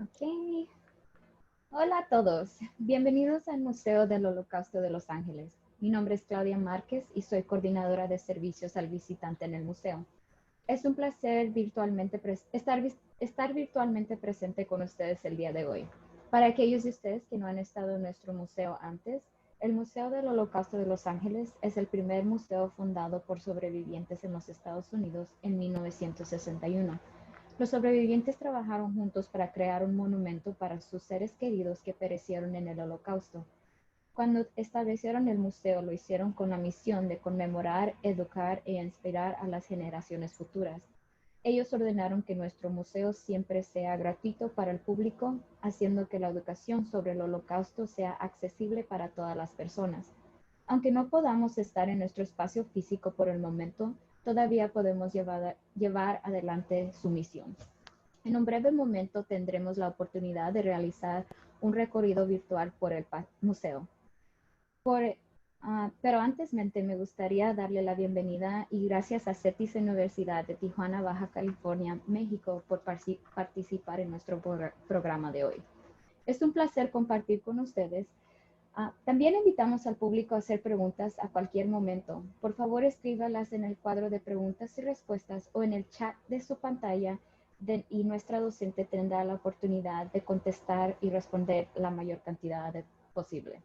Ok. Hola a todos. Bienvenidos al Museo del Holocausto de Los Ángeles. Mi nombre es Claudia Márquez y soy coordinadora de servicios al visitante en el museo. Es un placer estar virtualmente presente con ustedes el día de hoy. Para aquellos de ustedes que no han estado en nuestro museo antes, el Museo del Holocausto de Los Ángeles es el primer museo fundado por sobrevivientes en los Estados Unidos en 1961. Los sobrevivientes trabajaron juntos para crear un monumento para sus seres queridos que perecieron en el Holocausto. Cuando establecieron el museo, lo hicieron con la misión de conmemorar, educar e inspirar a las generaciones futuras. Ellos ordenaron que nuestro museo siempre sea gratuito para el público, haciendo que la educación sobre el Holocausto sea accesible para todas las personas. Aunque no podamos estar en nuestro espacio físico por el momento, todavía podemos llevar adelante su misión. En un breve momento tendremos la oportunidad de realizar un recorrido virtual por el museo. Pero antes me gustaría darle la bienvenida y gracias a CETIS Universidad de Tijuana, Baja California, México, por participar en nuestro programa de hoy. Es un placer compartir con ustedes. También invitamos al público a hacer preguntas a cualquier momento. Por favor, escríbalas en el cuadro de preguntas y respuestas o en el chat de su pantalla y nuestra docente tendrá la oportunidad de contestar y responder la mayor cantidad posible.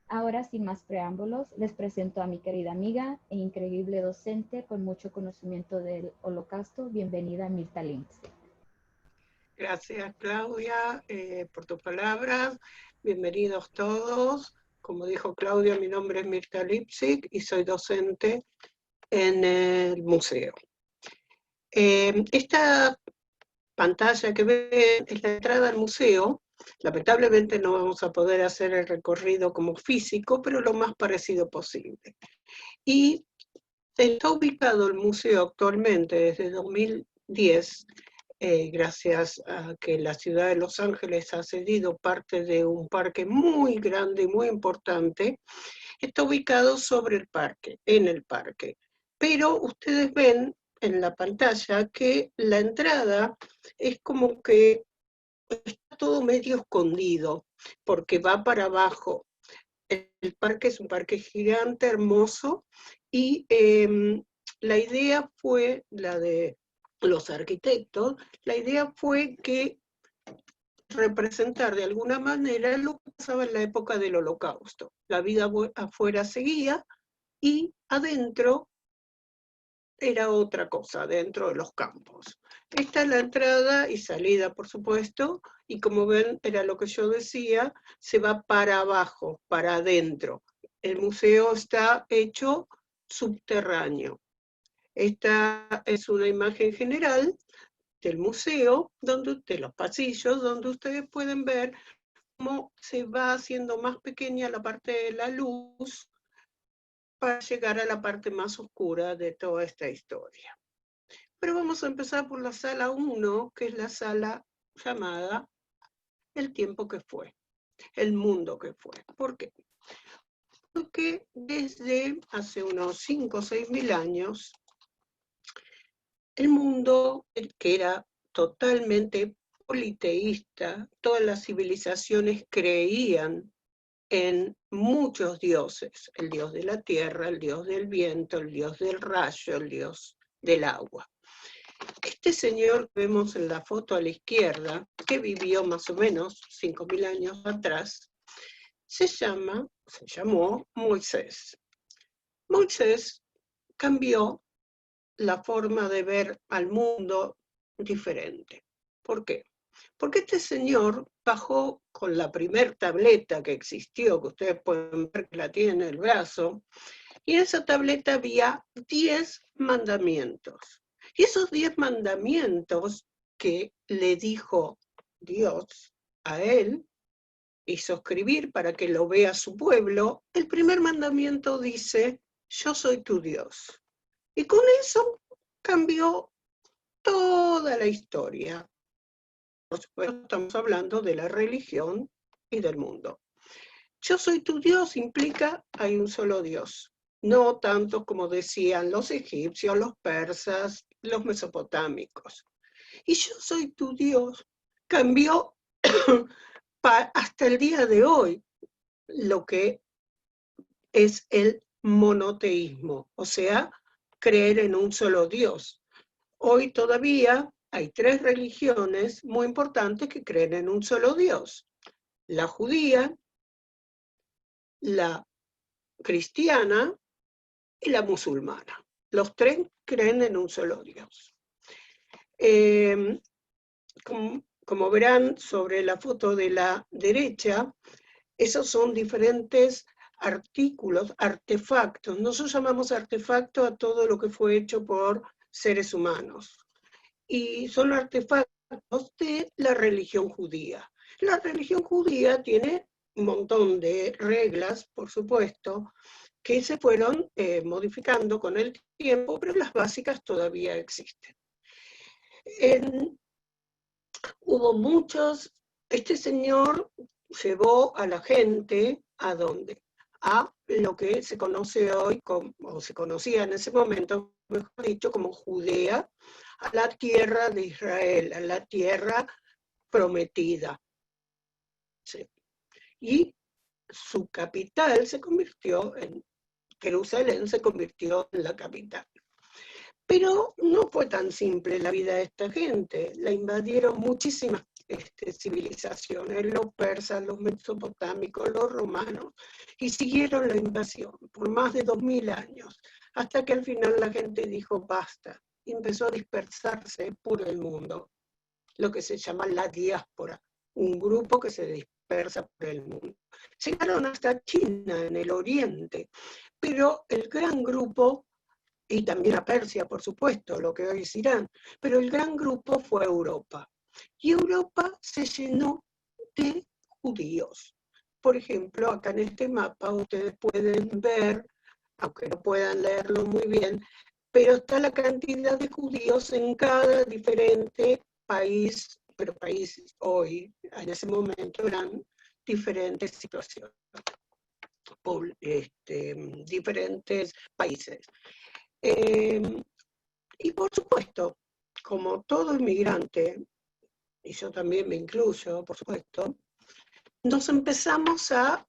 Ahora, sin más preámbulos, les presento a mi querida amiga e increíble docente con mucho conocimiento del Holocausto. Bienvenida, Mirta Lintz. Gracias, Claudia, por tus palabras. Bienvenidos todos. Como dijo Claudia, mi nombre es Mirta Lipsik y soy docente en el museo. Esta pantalla que ven es la entrada al museo. Lamentablemente no vamos a poder hacer el recorrido como físico, pero lo más parecido posible. Y está ubicado el museo actualmente desde 2010, gracias a que la ciudad de Los Ángeles ha cedido parte de un parque muy grande y muy importante. Está ubicado sobre el parque, en el parque. Pero ustedes ven en la pantalla que la entrada es como que está todo medio escondido, porque va para abajo. El parque es un parque gigante, hermoso, y la idea fue, la de los arquitectos, la idea fue que representar de alguna manera lo que pasaba en la época del Holocausto. La vida afuera seguía y adentro era otra cosa, dentro de los campos. Esta es la entrada y salida, por supuesto, y como ven, era lo que yo decía, se va para abajo, para adentro. El museo está hecho subterráneo. Esta es una imagen general del museo, de los pasillos, donde ustedes pueden ver cómo se va haciendo más pequeña la parte de la luz para llegar a la parte más oscura de toda esta historia. Pero vamos a empezar por la sala 1, que es la sala llamada El tiempo que fue, el mundo que fue. ¿Por qué? Porque desde hace unos 5 o 6 mil años, el mundo, que era totalmente politeísta, todas las civilizaciones creían en muchos dioses, el dios de la tierra, el dios del viento, el dios del rayo, el dios del agua. Este señor que vemos en la foto a la izquierda, que vivió más o menos 5.000 años atrás, se llamó Moisés. Moisés cambió la forma de ver al mundo diferente. ¿Por qué? Porque este señor bajó con la primer tableta que existió, que ustedes pueden ver que la tiene en el brazo, y en esa tableta había 10 mandamientos. Y esos 10 mandamientos que le dijo Dios a él, hizo escribir para que lo vea su pueblo, el primer mandamiento dice, yo soy tu Dios. Y con eso cambió toda la historia. Por supuesto, estamos hablando de la religión y del mundo. Yo soy tu Dios implica hay un solo Dios, no tanto como decían los egipcios, los persas, los mesopotámicos. Y yo soy tu Dios cambió hasta el día de hoy, lo que es el monoteísmo, o sea, creer en un solo Dios. Hoy todavía hay 3 religiones muy importantes que creen en un solo Dios: la judía, la cristiana y la musulmana. Los 3 creen en un solo Dios. Como verán sobre la foto de la derecha, esos son diferentes artículos, artefactos. Nosotros llamamos artefacto a todo lo que fue hecho por seres humanos. Y son artefactos de la religión judía. La religión judía tiene un montón de reglas, por supuesto, que se fueron modificando con el tiempo, pero las básicas todavía existen. Hubo muchos, este señor llevó a la gente, ¿a dónde? A lo que se conoce hoy, o se conocía en ese momento, mejor dicho, como Judea, a la tierra de Israel, a la tierra prometida. Sí. Y su capital se convirtió en, Jerusalén se convirtió en la capital. Pero no fue tan simple la vida de esta gente. La invadieron muchísimas civilizaciones, los persas, los mesopotámicos, los romanos, y siguieron la invasión por más de 2000 años, hasta que al final la gente dijo basta, y empezó a dispersarse por el mundo, lo que se llama la diáspora, un grupo que se dispersa por el mundo. Llegaron hasta China, en el oriente, pero el gran grupo, y también a Persia, por supuesto, lo que hoy es Irán, pero el gran grupo fue Europa. Y Europa se llenó de judíos. Por ejemplo, acá en este mapa ustedes pueden ver, aunque no puedan leerlo muy bien, pero está la cantidad de judíos en cada diferente país, pero países hoy, en ese momento, eran diferentes situaciones, diferentes países. Y por supuesto, como todo inmigrante, y yo también me incluyo, por supuesto, nos empezamos a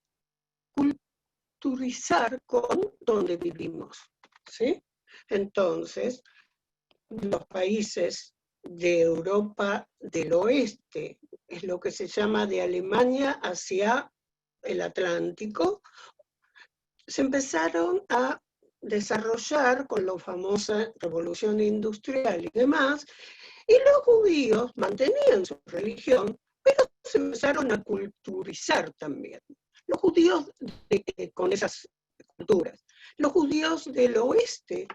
culturizar con donde vivimos, ¿sí? Entonces, los países de Europa del Oeste, es lo que se llama de Alemania hacia el Atlántico, se empezaron a desarrollar con la famosa revolución industrial y demás, y los judíos mantenían su religión, pero se empezaron a culturizar también. Los judíos con esas culturas. Los judíos del oeste,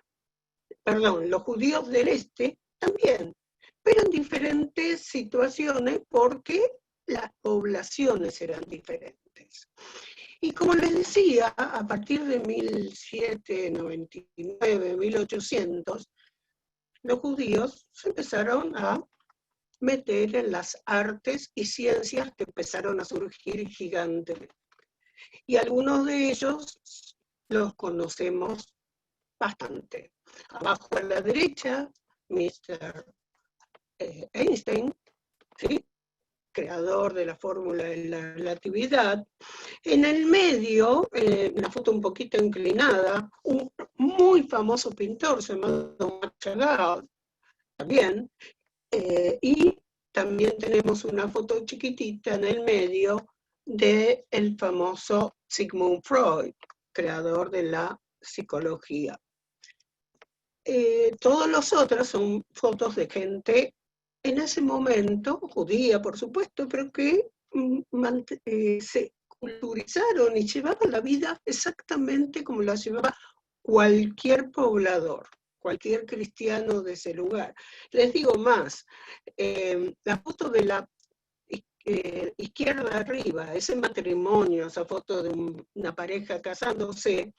perdón, los judíos del este también, pero en diferentes situaciones porque las poblaciones eran diferentes. Y como les decía, a partir de 1799, 1800, los judíos se empezaron a meter en las artes y ciencias que empezaron a surgir gigantemente. Y algunos de ellos los conocemos bastante. Abajo a la derecha, Mr. Einstein, ¿sí?, creador de la fórmula de la relatividad. En el medio, una foto un poquito inclinada, un muy famoso pintor llamado Chagall, también, y también tenemos una foto chiquitita en el medio del famoso Sigmund Freud, creador de la psicología. Todos los otros son fotos de gente en ese momento, judía por supuesto, pero que se culturizaron y llevaban la vida exactamente como la llevaba cualquier poblador, cualquier cristiano de ese lugar. Les digo más, la foto de la izquierda arriba, ese matrimonio, esa foto de una pareja casándose,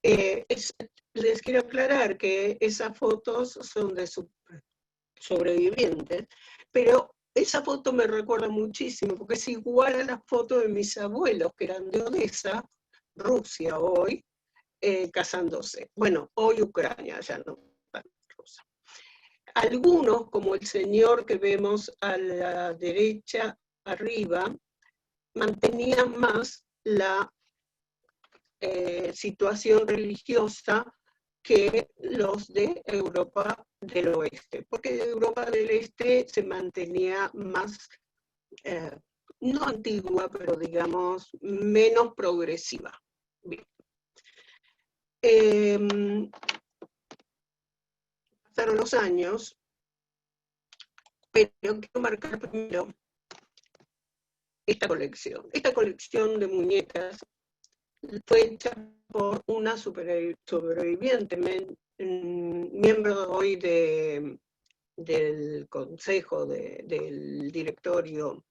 les quiero aclarar que esas fotos son de sobrevivientes, pero esa foto me recuerda muchísimo, porque es igual a la foto de mis abuelos, que eran de Odessa, Rusia hoy, casándose. Bueno, hoy Ucrania, ya no Rusia. Algunos, como el señor que vemos a la derecha, arriba mantenían más la situación religiosa que los de Europa del Oeste, porque Europa del Este se mantenía más, no antigua, pero digamos menos progresiva. Bien. Pasaron los años, pero quiero marcar primero esta colección. Esta colección de muñecas fue hecha por una sobreviviente, miembro hoy del consejo, del directorio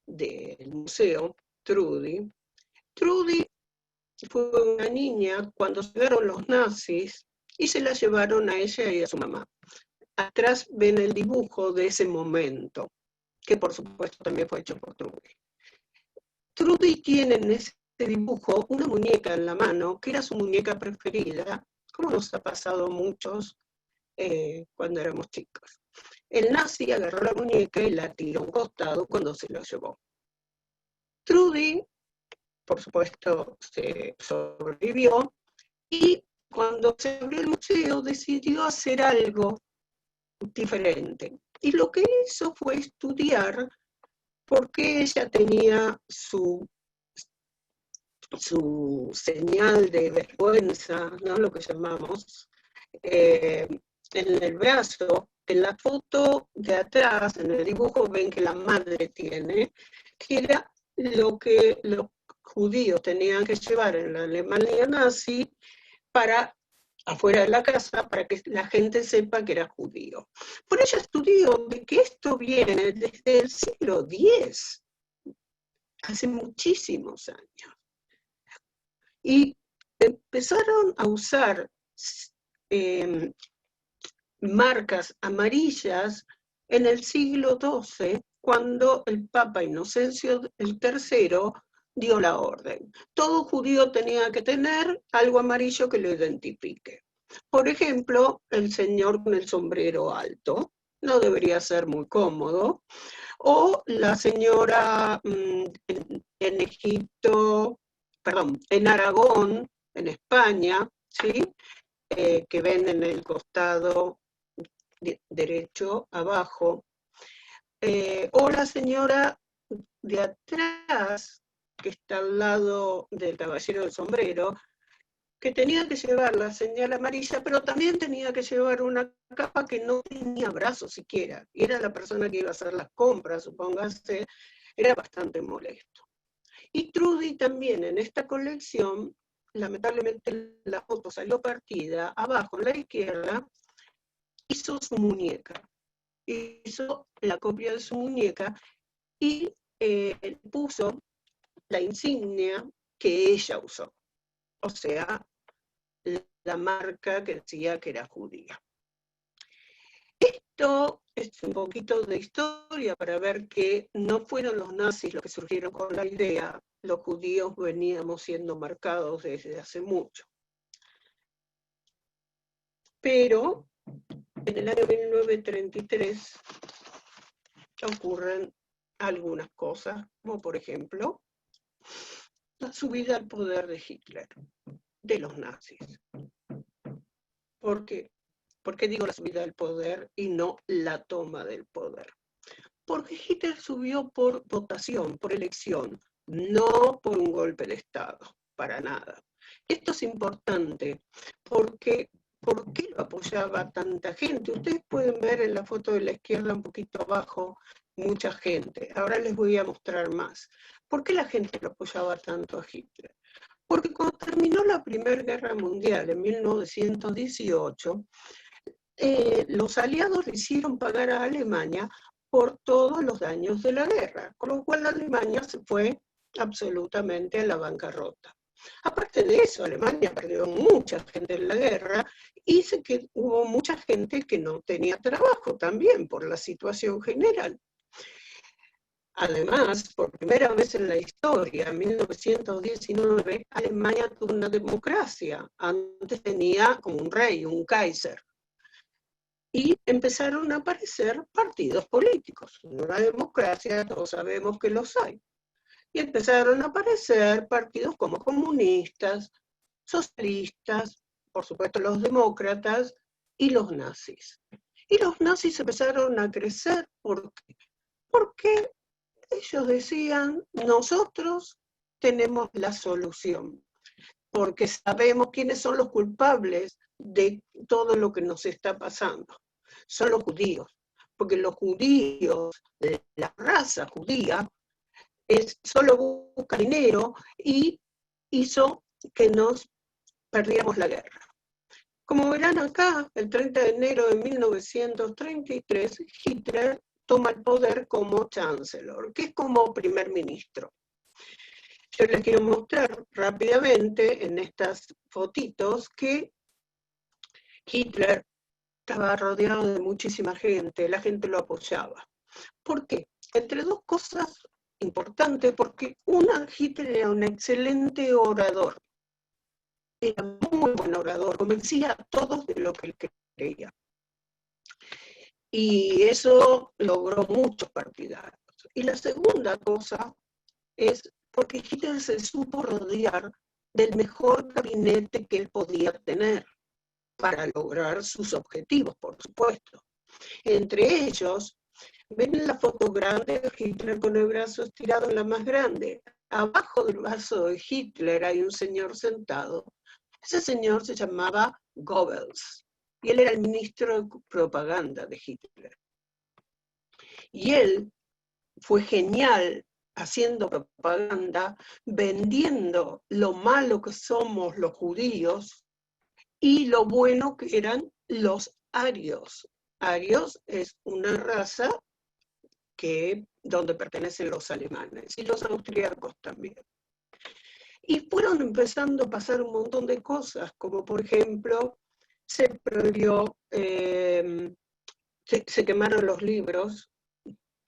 del museo, Trudy. Trudy fue una niña cuando llegaron los nazis y se la llevaron a ella y a su mamá. Atrás ven el dibujo de ese momento, que por supuesto también fue hecho por Trudy. Trudy tiene en ese dibujo una muñeca en la mano, que era su muñeca preferida, como nos ha pasado a muchos cuando éramos chicos. El nazi agarró la muñeca y la tiró a un costado cuando se la llevó. Trudy, por supuesto, se sobrevivió y cuando se abrió el museo decidió hacer algo diferente. Y lo que hizo fue estudiar por qué ella tenía su señal de vergüenza, ¿no? Lo que llamamos, en el brazo. En la foto de atrás, en el dibujo, ven que la madre tiene, que era lo que los judíos tenían que llevar en la Alemania nazi para afuera de la casa, para que la gente sepa que era judío. Por ella estudió de que esto viene desde el siglo X, hace muchísimos años. Y empezaron a usar marcas amarillas en el siglo XII, cuando el Papa Inocencio III dio la orden. Todo judío tenía que tener algo amarillo que lo identifique. Por ejemplo, el señor con el sombrero alto, no debería ser muy cómodo, o la señora en Egipto, perdón, en Aragón, en España, ¿sí? Que ven en el costado derecho abajo, o la señora de atrás, que está al lado del caballero del sombrero, que tenía que llevar la señal amarilla, pero también tenía que llevar una capa que no tenía brazos siquiera, y era la persona que iba a hacer las compras, supóngase, era bastante molesto. Y Trudy también en esta colección, lamentablemente la foto salió partida, abajo en la izquierda, hizo su muñeca, hizo la copia de su muñeca y puso la insignia que ella usó, o sea, la marca que decía que era judía. Esto es un poquito de historia para ver que no fueron los nazis los que surgieron con la idea, los judíos veníamos siendo marcados desde hace mucho. Pero en el año 1933 ocurren algunas cosas, como por ejemplo la subida al poder de Hitler, de los nazis. ¿Por qué? ¿Por qué digo la subida al poder y no la toma del poder? Porque Hitler subió por votación, por elección, no por un golpe de Estado, para nada. Esto es importante porque ¿por qué lo apoyaba tanta gente? Ustedes pueden ver en la foto de la izquierda un poquito abajo mucha gente. Ahora les voy a mostrar más. ¿Por qué la gente lo apoyaba tanto a Hitler? Porque cuando terminó la Primera Guerra Mundial en 1918, los aliados le hicieron pagar a Alemania por todos los daños de la guerra, con lo cual Alemania se fue absolutamente a la bancarrota. Aparte de eso, Alemania perdió mucha gente en la guerra y hubo mucha gente que no tenía trabajo también por la situación general. Además, por primera vez en la historia, en 1919, Alemania tuvo una democracia. Antes tenía como un rey, un Kaiser. y empezaron a aparecer partidos políticos. En una democracia todos sabemos que los hay. Y empezaron a aparecer partidos como comunistas, socialistas, por supuesto los demócratas y los nazis. Y los nazis empezaron a crecer porque ellos decían, nosotros tenemos la solución, porque sabemos quiénes son los culpables de todo lo que nos está pasando. Son los judíos, porque los judíos, la raza judía, solo busca dinero y hizo que nos perdiéramos la guerra. Como verán acá, el 30 de enero de 1933, Hitler toma el poder como chancellor, que es como primer ministro. Yo les quiero mostrar rápidamente en estas fotitos que Hitler estaba rodeado de muchísima gente, la gente lo apoyaba. ¿Por qué? Entre dos cosas importantes, porque Hitler era un excelente orador, era muy buen orador, convencía a todos de lo que él creía. Y eso logró muchos partidarios. Y la segunda cosa es porque Hitler se supo rodear del mejor gabinete que él podía tener para lograr sus objetivos, por supuesto. Entre ellos, ven la foto grande de Hitler con el brazo estirado en la más grande. Abajo del brazo de Hitler hay un señor sentado. Ese señor se llamaba Goebbels y él era el ministro de propaganda de Hitler. Y él fue genial haciendo propaganda, vendiendo lo malo que somos los judíos y lo bueno que eran los arios. Arios es una raza donde pertenecen los alemanes y los austríacos también. Y fueron empezando a pasar un montón de cosas, como por ejemplo, se prohibió, se quemaron los libros,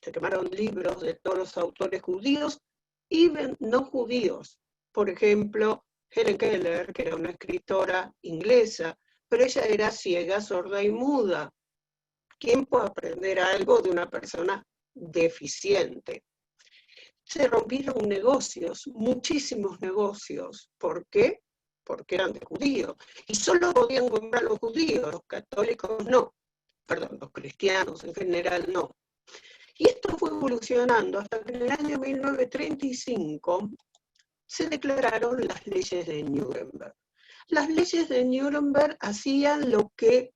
se quemaron libros de todos los autores judíos y no judíos. Por ejemplo, Helen Keller, que era una escritora inglesa, pero ella era ciega, sorda y muda. ¿Quién puede aprender algo de una persona deficiente? Se rompieron negocios, muchísimos negocios. ¿Por qué? Porque eran de judíos. Y solo podían comprar los judíos, los católicos no. Perdón, los cristianos en general no. Y esto fue evolucionando hasta que en el año 1935 se declararon las leyes de Nuremberg. Las leyes de Nuremberg hacían lo que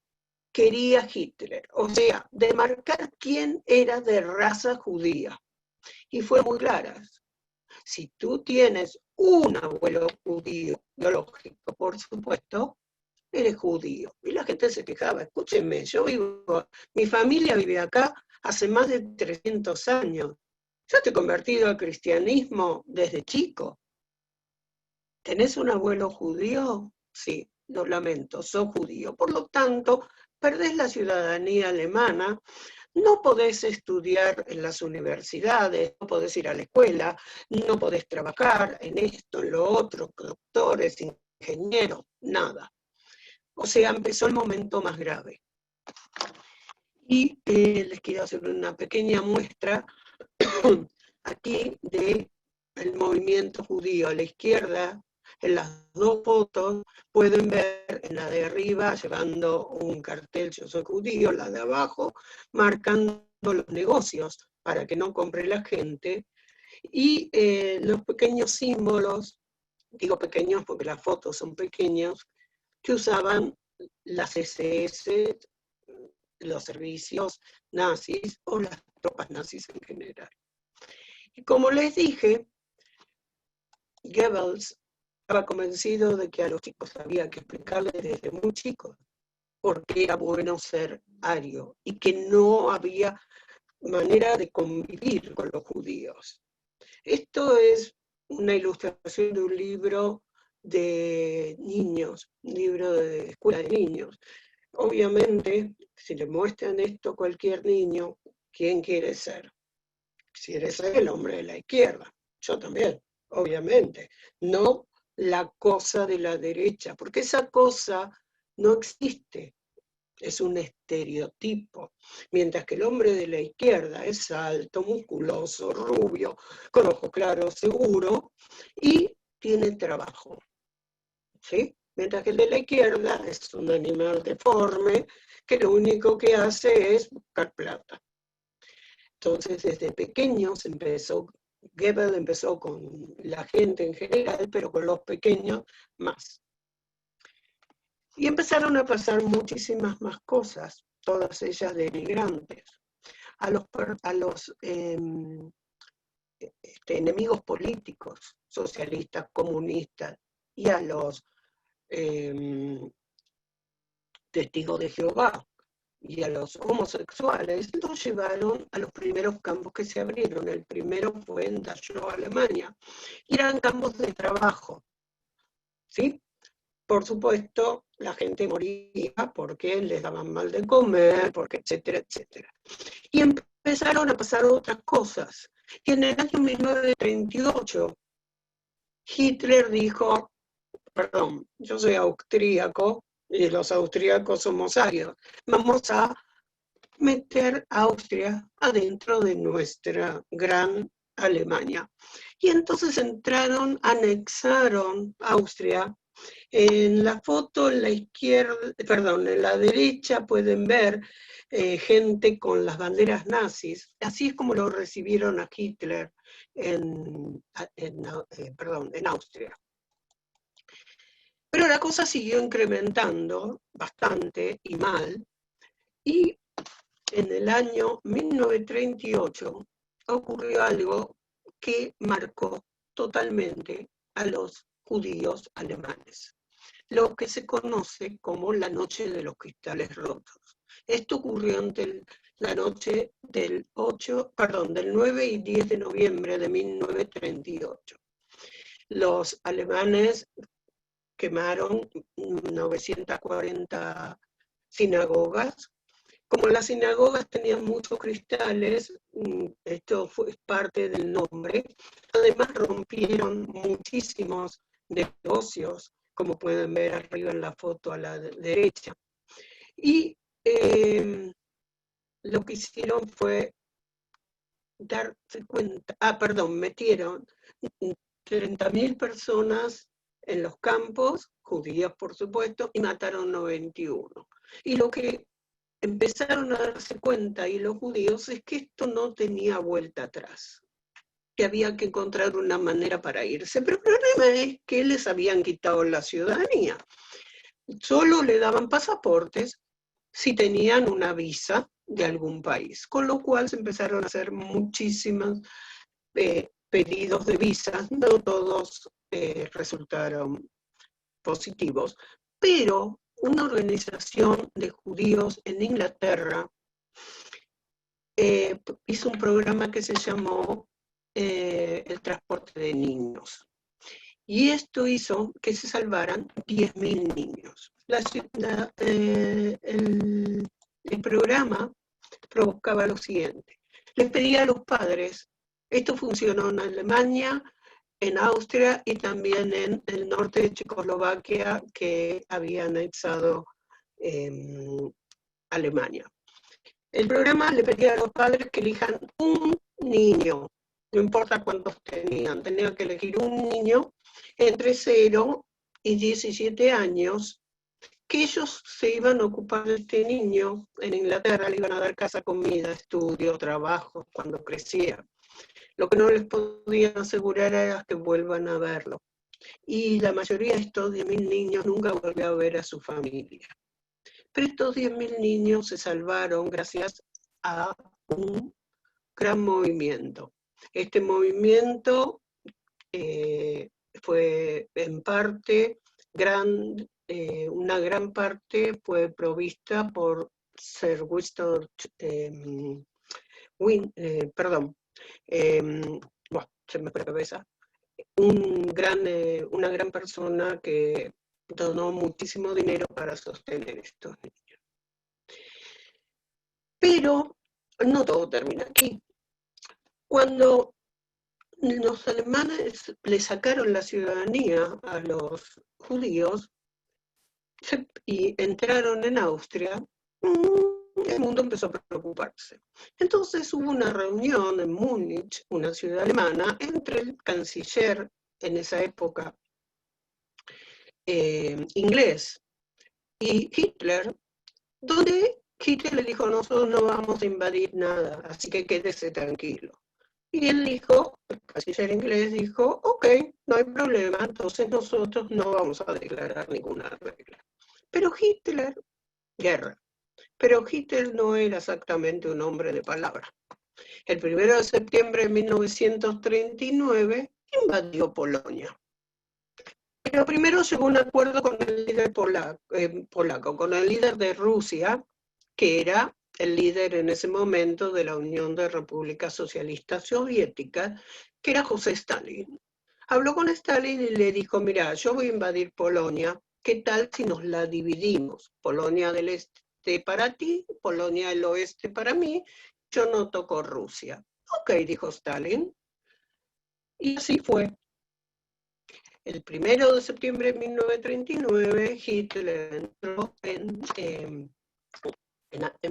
quería Hitler, o sea, demarcar quién era de raza judía. Y fue muy clara. Si tú tienes un abuelo judío, biológico, por supuesto, eres judío. Y la gente se quejaba, escúchenme, mi familia vive acá hace más de 300 años. Yo te he convertido al cristianismo desde chico. ¿Tenés un abuelo judío? Sí, lo lamento, sos judío. Por lo tanto, perdés la ciudadanía alemana, no podés estudiar en las universidades, no podés ir a la escuela, no podés trabajar en esto, en lo otro, doctores, ingenieros, nada. O sea, empezó el momento más grave. Y les quiero hacer una pequeña muestra aquí del movimiento judío. A la izquierda, en las dos fotos, pueden ver en la de arriba llevando un cartel "Yo soy judío", la de abajo marcando los negocios para que no compre la gente, y los pequeños símbolos, digo pequeños porque las fotos son pequeños, que usaban las SS, los servicios nazis o las tropas nazis en general. Y como les dije, Goebbels estaba convencido de que a los chicos había que explicarles desde muy chicos por qué era bueno ser ario y que no había manera de convivir con los judíos. Esto es una ilustración de un libro de niños, un libro de escuela de niños. Obviamente, si le muestran esto a cualquier niño, ¿quién quiere ser? Quiere ser el hombre de la izquierda. Yo también, obviamente. No la cosa de la derecha, porque esa cosa no existe. es un estereotipo, mientras que el hombre de la izquierda es alto, musculoso, rubio, con ojos claros, seguro, y tiene trabajo, ¿sí? Mientras que el de la izquierda es un animal deforme, que lo único que hace es buscar plata. Entonces, desde pequeños Goebbels empezó con la gente en general, pero con los pequeños más. Y empezaron a pasar muchísimas más cosas, todas ellas denigrantes. A los enemigos políticos, socialistas, comunistas, y a los testigos de Jehová y a los homosexuales, los llevaron a los primeros campos que se abrieron. El primero fue en Dachau, Alemania, y eran campos de trabajo, ¿sí? Por supuesto, la gente moría porque les daban mal de comer, porque etcétera, etcétera. Y empezaron a pasar otras cosas. Y en el año 1938, Hitler dijo, perdón, yo soy austríaco y los austríacos somos arios, vamos a meter a Austria adentro de nuestra gran Alemania. Y entonces anexaron Austria. En la foto en la izquierda, perdón, en la derecha pueden ver gente con las banderas nazis. Así es como lo recibieron a Hitler en Austria. Pero la cosa siguió incrementando bastante y mal, y en el año 1938 ocurrió algo que marcó totalmente a los judíos alemanes, lo que se conoce como la Noche de los Cristales Rotos. Esto ocurrió entre la noche del 9 y 10 de noviembre de 1938. Los alemanes quemaron 940 sinagogas. Como las sinagogas tenían muchos cristales, esto fue parte del nombre. Además rompieron muchísimos negocios, como pueden ver arriba en la foto a la derecha. Y lo que hicieron fue darse cuenta, metieron 30.000 personas en los campos, judías por supuesto, y mataron 91. Y lo que empezaron a darse cuenta, y los judíos, es que esto no tenía vuelta atrás, que había que encontrar una manera para irse. Pero el problema es que les habían quitado la ciudadanía. Solo le daban pasaportes si tenían una visa de algún país, con lo cual se empezaron a hacer muchísimos pedidos de visas. No todos resultaron positivos, pero una organización de judíos en Inglaterra hizo un programa que se llamó el transporte de niños. Y esto hizo que se salvaran 10.000 niños. El programa provocaba lo siguiente. Les pedía a los padres, esto funcionó en Alemania, en Austria y también en el norte de Checoslovaquia, que había anexado Alemania. El programa le pedía a los padres que elijan un niño, no importa cuántos tenían que elegir un niño entre 0 y 17 años, que ellos se iban a ocupar de este niño. En Inglaterra le iban a dar casa, comida, estudio, trabajo, cuando creciera. Lo que no les podían asegurar era que vuelvan a verlo. Y la mayoría de estos 10.000 niños nunca volvió a ver a su familia. Pero estos 10.000 niños se salvaron gracias a un gran movimiento. Este movimiento fue en parte, una gran parte fue provista por Sir Winston, se me fue la cabeza, una gran persona que donó muchísimo dinero para sostener estos niños. Pero no todo termina aquí. Cuando los alemanes le sacaron la ciudadanía a los judíos y entraron en Austria, el mundo empezó a preocuparse. Entonces hubo una reunión en Múnich, una ciudad alemana, entre el canciller en esa época inglés y Hitler, donde Hitler le dijo: nosotros no vamos a invadir nada, así que quédese tranquilo. Y él dijo, el canciller inglés dijo: ok, no hay problema, entonces nosotros no vamos a declarar ninguna regla. Pero Hitler, guerra. Pero Hitler no era exactamente un hombre de palabra. El 1 de septiembre de 1939 invadió Polonia. Pero primero llegó a un acuerdo con el líder polaco, con el líder de Rusia, que era el líder en ese momento de la Unión de Repúblicas Socialistas Soviéticas, que era José Stalin. Habló con Stalin y le dijo: mira, yo voy a invadir Polonia, ¿qué tal si nos la dividimos? Polonia del Este para ti, Polonia del Oeste para mí, yo no toco Rusia. Ok, dijo Stalin. Y así fue. El 1 de septiembre de 1939, Hitler entró en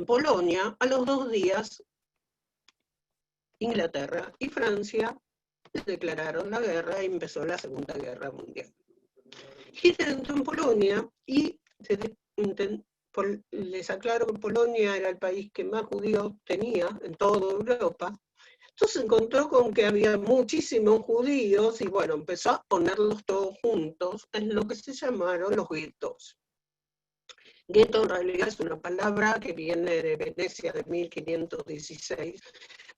Polonia. A los 2 días, Inglaterra y Francia declararon la guerra y empezó la Segunda Guerra Mundial. Hitler entró en Polonia y les aclaro que Polonia era el país que más judíos tenía en toda Europa. Entonces se encontró con que había muchísimos judíos y bueno, empezó a ponerlos todos juntos en lo que se llamaron los guetos. Gueto en realidad es una palabra que viene de Venecia de 1516,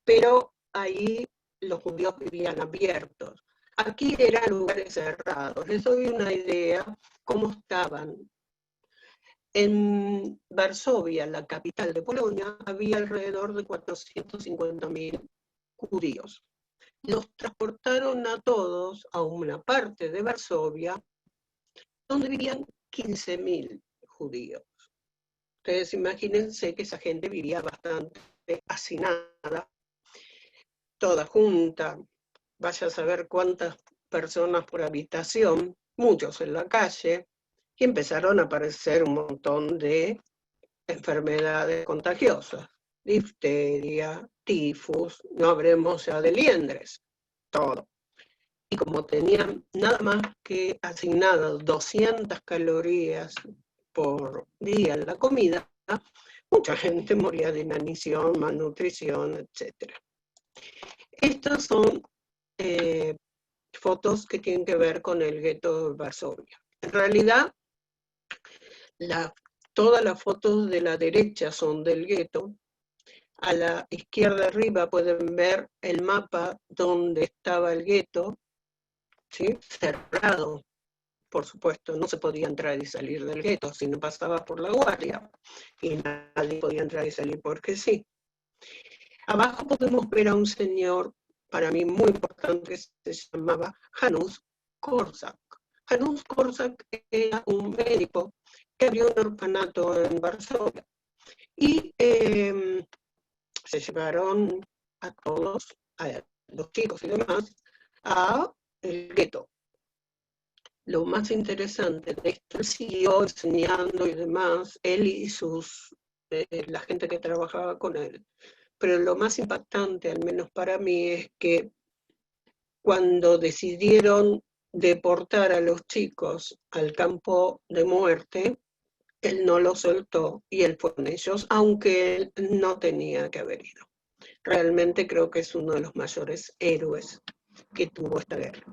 pero ahí los judíos vivían abiertos. Aquí eran lugares cerrados. Les doy una idea cómo estaban. En Varsovia, la capital de Polonia, había alrededor de 450.000 judíos. Los transportaron a todos a una parte de Varsovia donde vivían 15.000 judíos. Ustedes imagínense que esa gente vivía bastante hacinada, toda junta, vaya a saber cuántas personas por habitación, muchos en la calle, y empezaron a aparecer un montón de enfermedades contagiosas, difteria, tifus, no hablemos ya de liendres, todo. Y como tenían nada más que asignadas 200 calorías por día en la comida, mucha gente moría de inanición, malnutrición, etc. Estas son fotos que tienen que ver con el gueto de Varsovia. En realidad, todas las fotos de la derecha son del gueto. A la izquierda arriba pueden ver el mapa donde estaba el gueto, ¿sí? Cerrado, por supuesto, no se podía entrar y salir del gueto si no pasaba por la guardia, y nadie podía entrar y salir porque sí. Abajo podemos ver a un señor, para mí muy importante, que se llamaba Janusz Korczak. Janusz Korczak era un médico que abrió un orfanato en Varsovia y se llevaron a todos, a los chicos y demás, a el gueto. Lo más interesante de esto, él siguió enseñando y demás, él y la gente que trabajaba con él. Pero lo más impactante, al menos para mí, es que cuando decidieron deportar a los chicos al campo de muerte, él no los soltó y él fue con ellos, aunque él no tenía que haber ido. Realmente creo que es uno de los mayores héroes que tuvo esta guerra.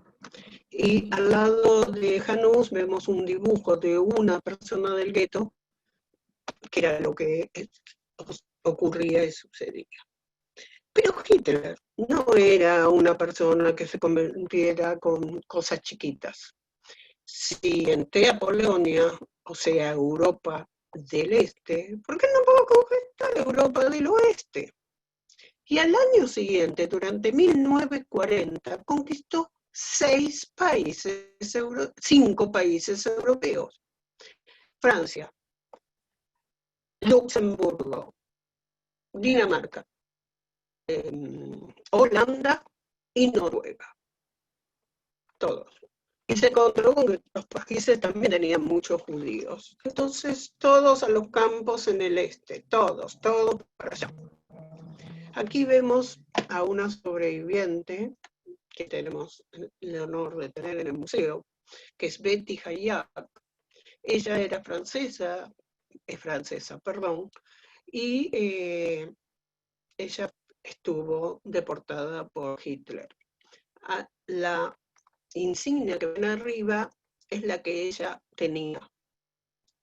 Y al lado de Janusz vemos un dibujo de una persona del gueto, que era lo que ocurría y sucedía. Pero Hitler no era una persona que se convirtiera con cosas chiquitas. Si entré a Polonia, o sea, Europa del Este, ¿por qué no puedo conquistar Europa del Oeste? Y al año siguiente, durante 1940, conquistó 5 países europeos. Francia, Luxemburgo, Dinamarca, Holanda y Noruega. Todos. y se encontró con que los países también tenían muchos judíos. Entonces, todos a los campos en el este, todos para allá. Aquí vemos a una sobreviviente que tenemos el honor de tener en el museo, que es Betty Hayak. Ella era francesa, es francesa, perdón, y ella estuvo deportada por Hitler. La insignia que ven arriba es la que ella tenía.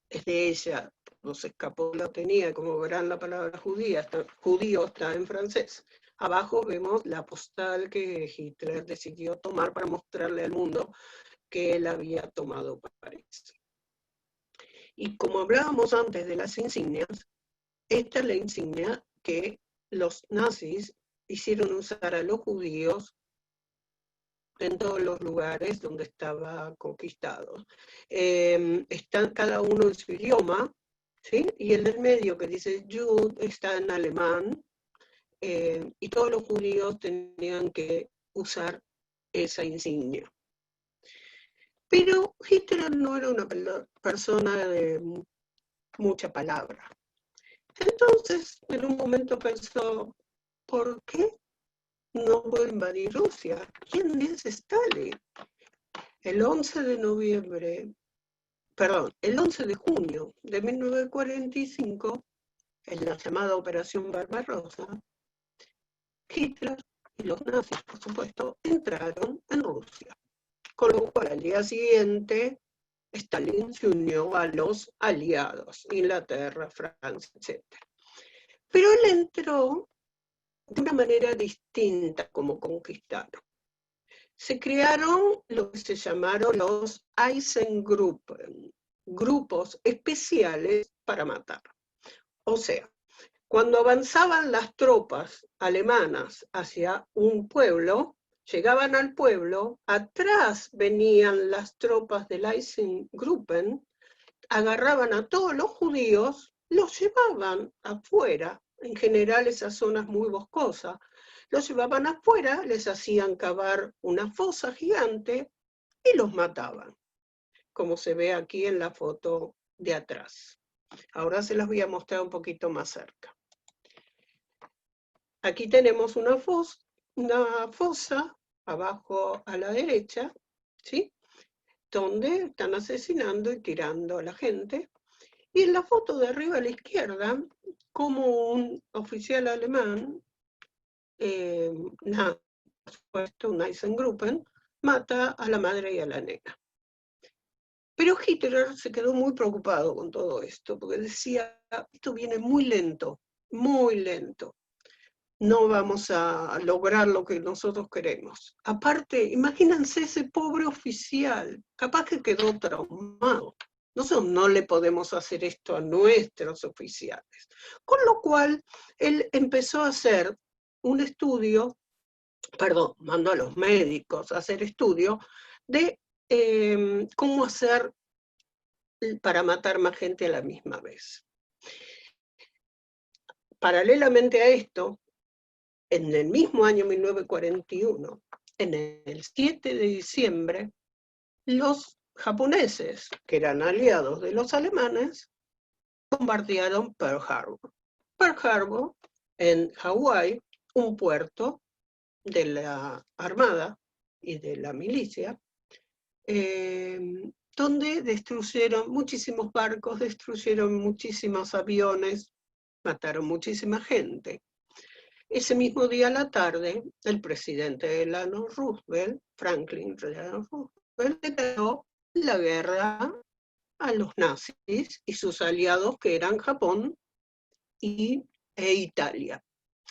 Es de ella, no se escapó, la tenía, como verán la palabra judío está en francés. Abajo vemos la postal que Hitler decidió tomar para mostrarle al mundo que él había tomado París. Y como hablábamos antes de las insignias, esta es la insignia que los nazis hicieron usar a los judíos en todos los lugares donde estaba conquistado. Están cada uno en su idioma, ¿sí? Y el del medio que dice Jud está en alemán, y todos los judíos tenían que usar esa insignia. Pero Hitler no era una persona de mucha palabra. Entonces, en un momento pensó, ¿por qué no puedo invadir Rusia? ¿Quién es Stalin? El 11 de junio de 1945, en la llamada Operación Barbarossa, Hitler y los nazis, por supuesto, entraron en Rusia. Con lo cual, al día siguiente, Stalin se unió a los aliados, Inglaterra, Francia, etc. Pero él entró de una manera distinta como conquistaron. Se crearon lo que se llamaron los Eisengruppen, grupos especiales para matar. O sea, cuando avanzaban las tropas alemanas hacia un pueblo, llegaban al pueblo, atrás venían las tropas del Eisengruppen, agarraban a todos los judíos, los llevaban afuera, en general esas zonas muy boscosas, los llevaban afuera, les hacían cavar una fosa gigante y los mataban, como se ve aquí en la foto de atrás. Ahora se las voy a mostrar un poquito más cerca. Aquí tenemos una fosa abajo a la derecha, ¿sí? Donde están asesinando y tirando a la gente. Y en la foto de arriba a la izquierda, como un oficial alemán, por supuesto, un Eisengruppen, mata a la madre y a la nena. Pero Hitler se quedó muy preocupado con todo esto, porque decía, esto viene muy lento, muy lento. No vamos a lograr lo que nosotros queremos. Aparte, imagínense ese pobre oficial, capaz que quedó traumado. Nosotros no le podemos hacer esto a nuestros oficiales. Con lo cual, él empezó a hacer un estudio, mandó a los médicos a hacer estudio de cómo hacer para matar más gente a la misma vez. Paralelamente a esto, en el mismo año 1941, en el 7 de diciembre, los japoneses, que eran aliados de los alemanes, bombardearon Pearl Harbor. Pearl Harbor, en Hawái, un puerto de la Armada y de la milicia, donde destruyeron muchísimos barcos, destruyeron muchísimos aviones, mataron muchísima gente. Ese mismo día a la tarde, el presidente Delano Roosevelt, Franklin Delano Roosevelt, declaró la guerra a los nazis y sus aliados, que eran Japón e Italia.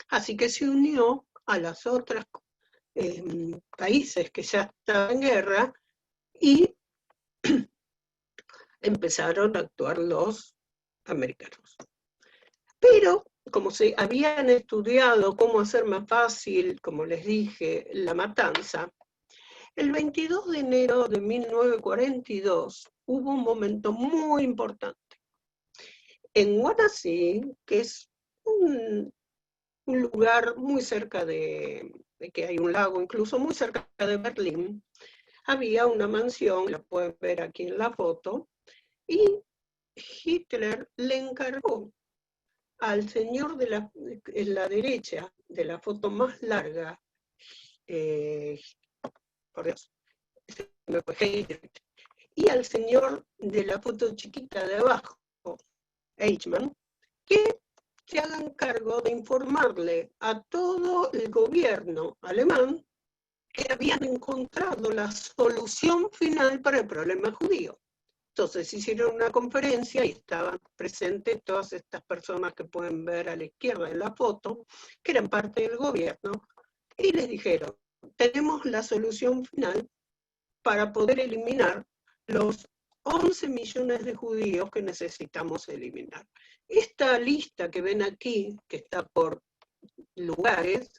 Así que se unió a las otras países que ya estaban en guerra y empezaron a actuar los americanos. Pero, como se habían estudiado cómo hacer más fácil, como les dije, la matanza, el 22 de enero de 1942 hubo un momento muy importante. En Wannsee, que es un lugar muy cerca de que hay un lago, incluso muy cerca de Berlín, había una mansión, la pueden ver aquí en la foto, y Hitler le encargó al señor en la derecha, de la foto más larga, por Dios, y al señor de la foto chiquita de abajo, Eichmann, que se hagan cargo de informarle a todo el gobierno alemán que habían encontrado la solución final para el problema judío. Entonces hicieron una conferencia y estaban presentes todas estas personas que pueden ver a la izquierda en la foto, que eran parte del gobierno, y les dijeron, tenemos la solución final para poder eliminar los 11 millones de judíos que necesitamos eliminar. Esta lista que ven aquí, que está por lugares,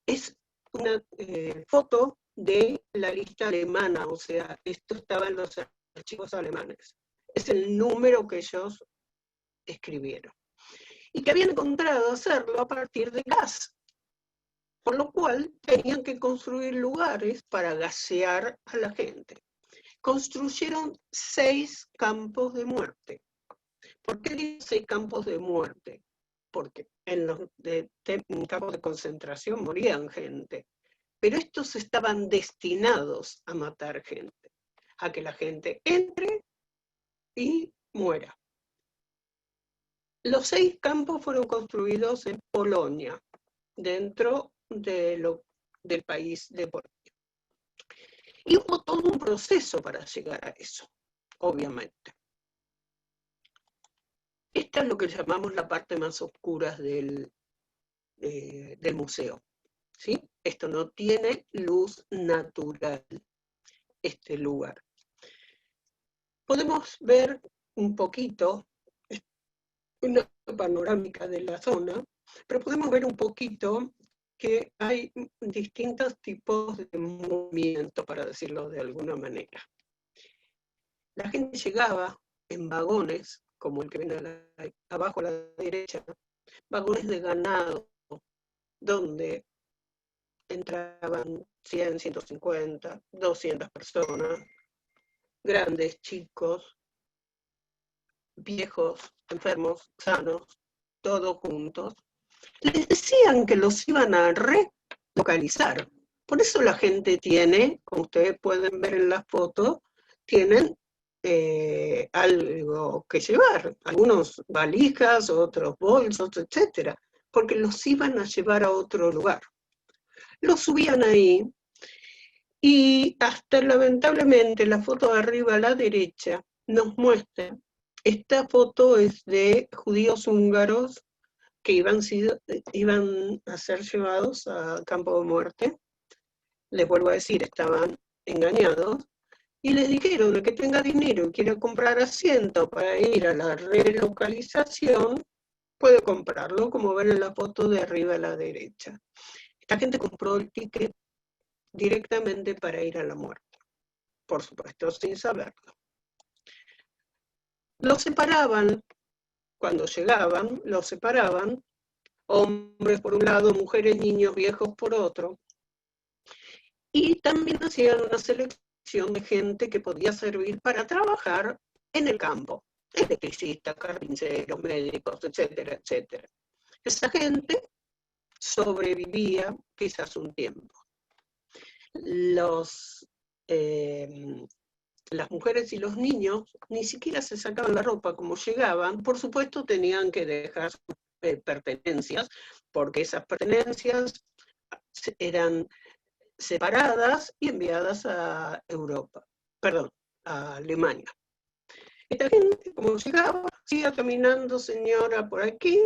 es una foto de la lista alemana, o sea, esto estaba en los archivos alemanes. Es el número que ellos escribieron. Y que habían encontrado hacerlo a partir de gas, por lo cual tenían que construir lugares para gasear a la gente. Construyeron 6 campos de muerte. ¿Por qué digo 6 campos de muerte? Porque en los campos de concentración morían gente, pero estos estaban destinados a matar gente, a que la gente entre y muera. Los 6 campos fueron construidos en Polonia, dentro del país de Polonia. Y hubo todo un proceso para llegar a eso, obviamente. Esta es lo que llamamos la parte más oscura del museo, ¿sí? Esto no tiene luz natural, este lugar. Podemos ver un poquito, una panorámica de la zona, pero podemos ver un poquito que hay distintos tipos de movimiento, para decirlo de alguna manera. La gente llegaba en vagones, como el que ven abajo a la derecha, vagones de ganado, donde entraban 100, 150, 200 personas, grandes, chicos, viejos, enfermos, sanos, todos juntos. Les decían que los iban a relocalizar. Por eso la gente tiene, como ustedes pueden ver en las fotos, tienen algo que llevar, algunos valijas, otros bolsos, etcétera, porque los iban a llevar a otro lugar. Los subían ahí y hasta lamentablemente la foto de arriba a la derecha nos muestra, esta foto es de judíos húngaros que iban a ser llevados a campo de muerte. Les vuelvo a decir, estaban engañados, y les dijeron, el que tenga dinero y quiera comprar asiento para ir a la relocalización, puede comprarlo, como ven en la foto de arriba a la derecha. Esta gente compró el ticket directamente para ir a la muerte, por supuesto, sin saberlo. Los separaban, cuando llegaban, los separaban, hombres por un lado, mujeres, niños, viejos por otro, y también hacían una selección de gente que podía servir para trabajar en el campo, electricistas, carpinteros, médicos, etcétera, etcétera. Esa gente sobrevivía quizás un tiempo. Las mujeres y los niños ni siquiera se sacaban la ropa como llegaban. Por supuesto tenían que dejar sus pertenencias, porque esas pertenencias eran separadas y enviadas a Europa, perdón, a Alemania. Esta gente, como llegaba, siga caminando, señora, por aquí,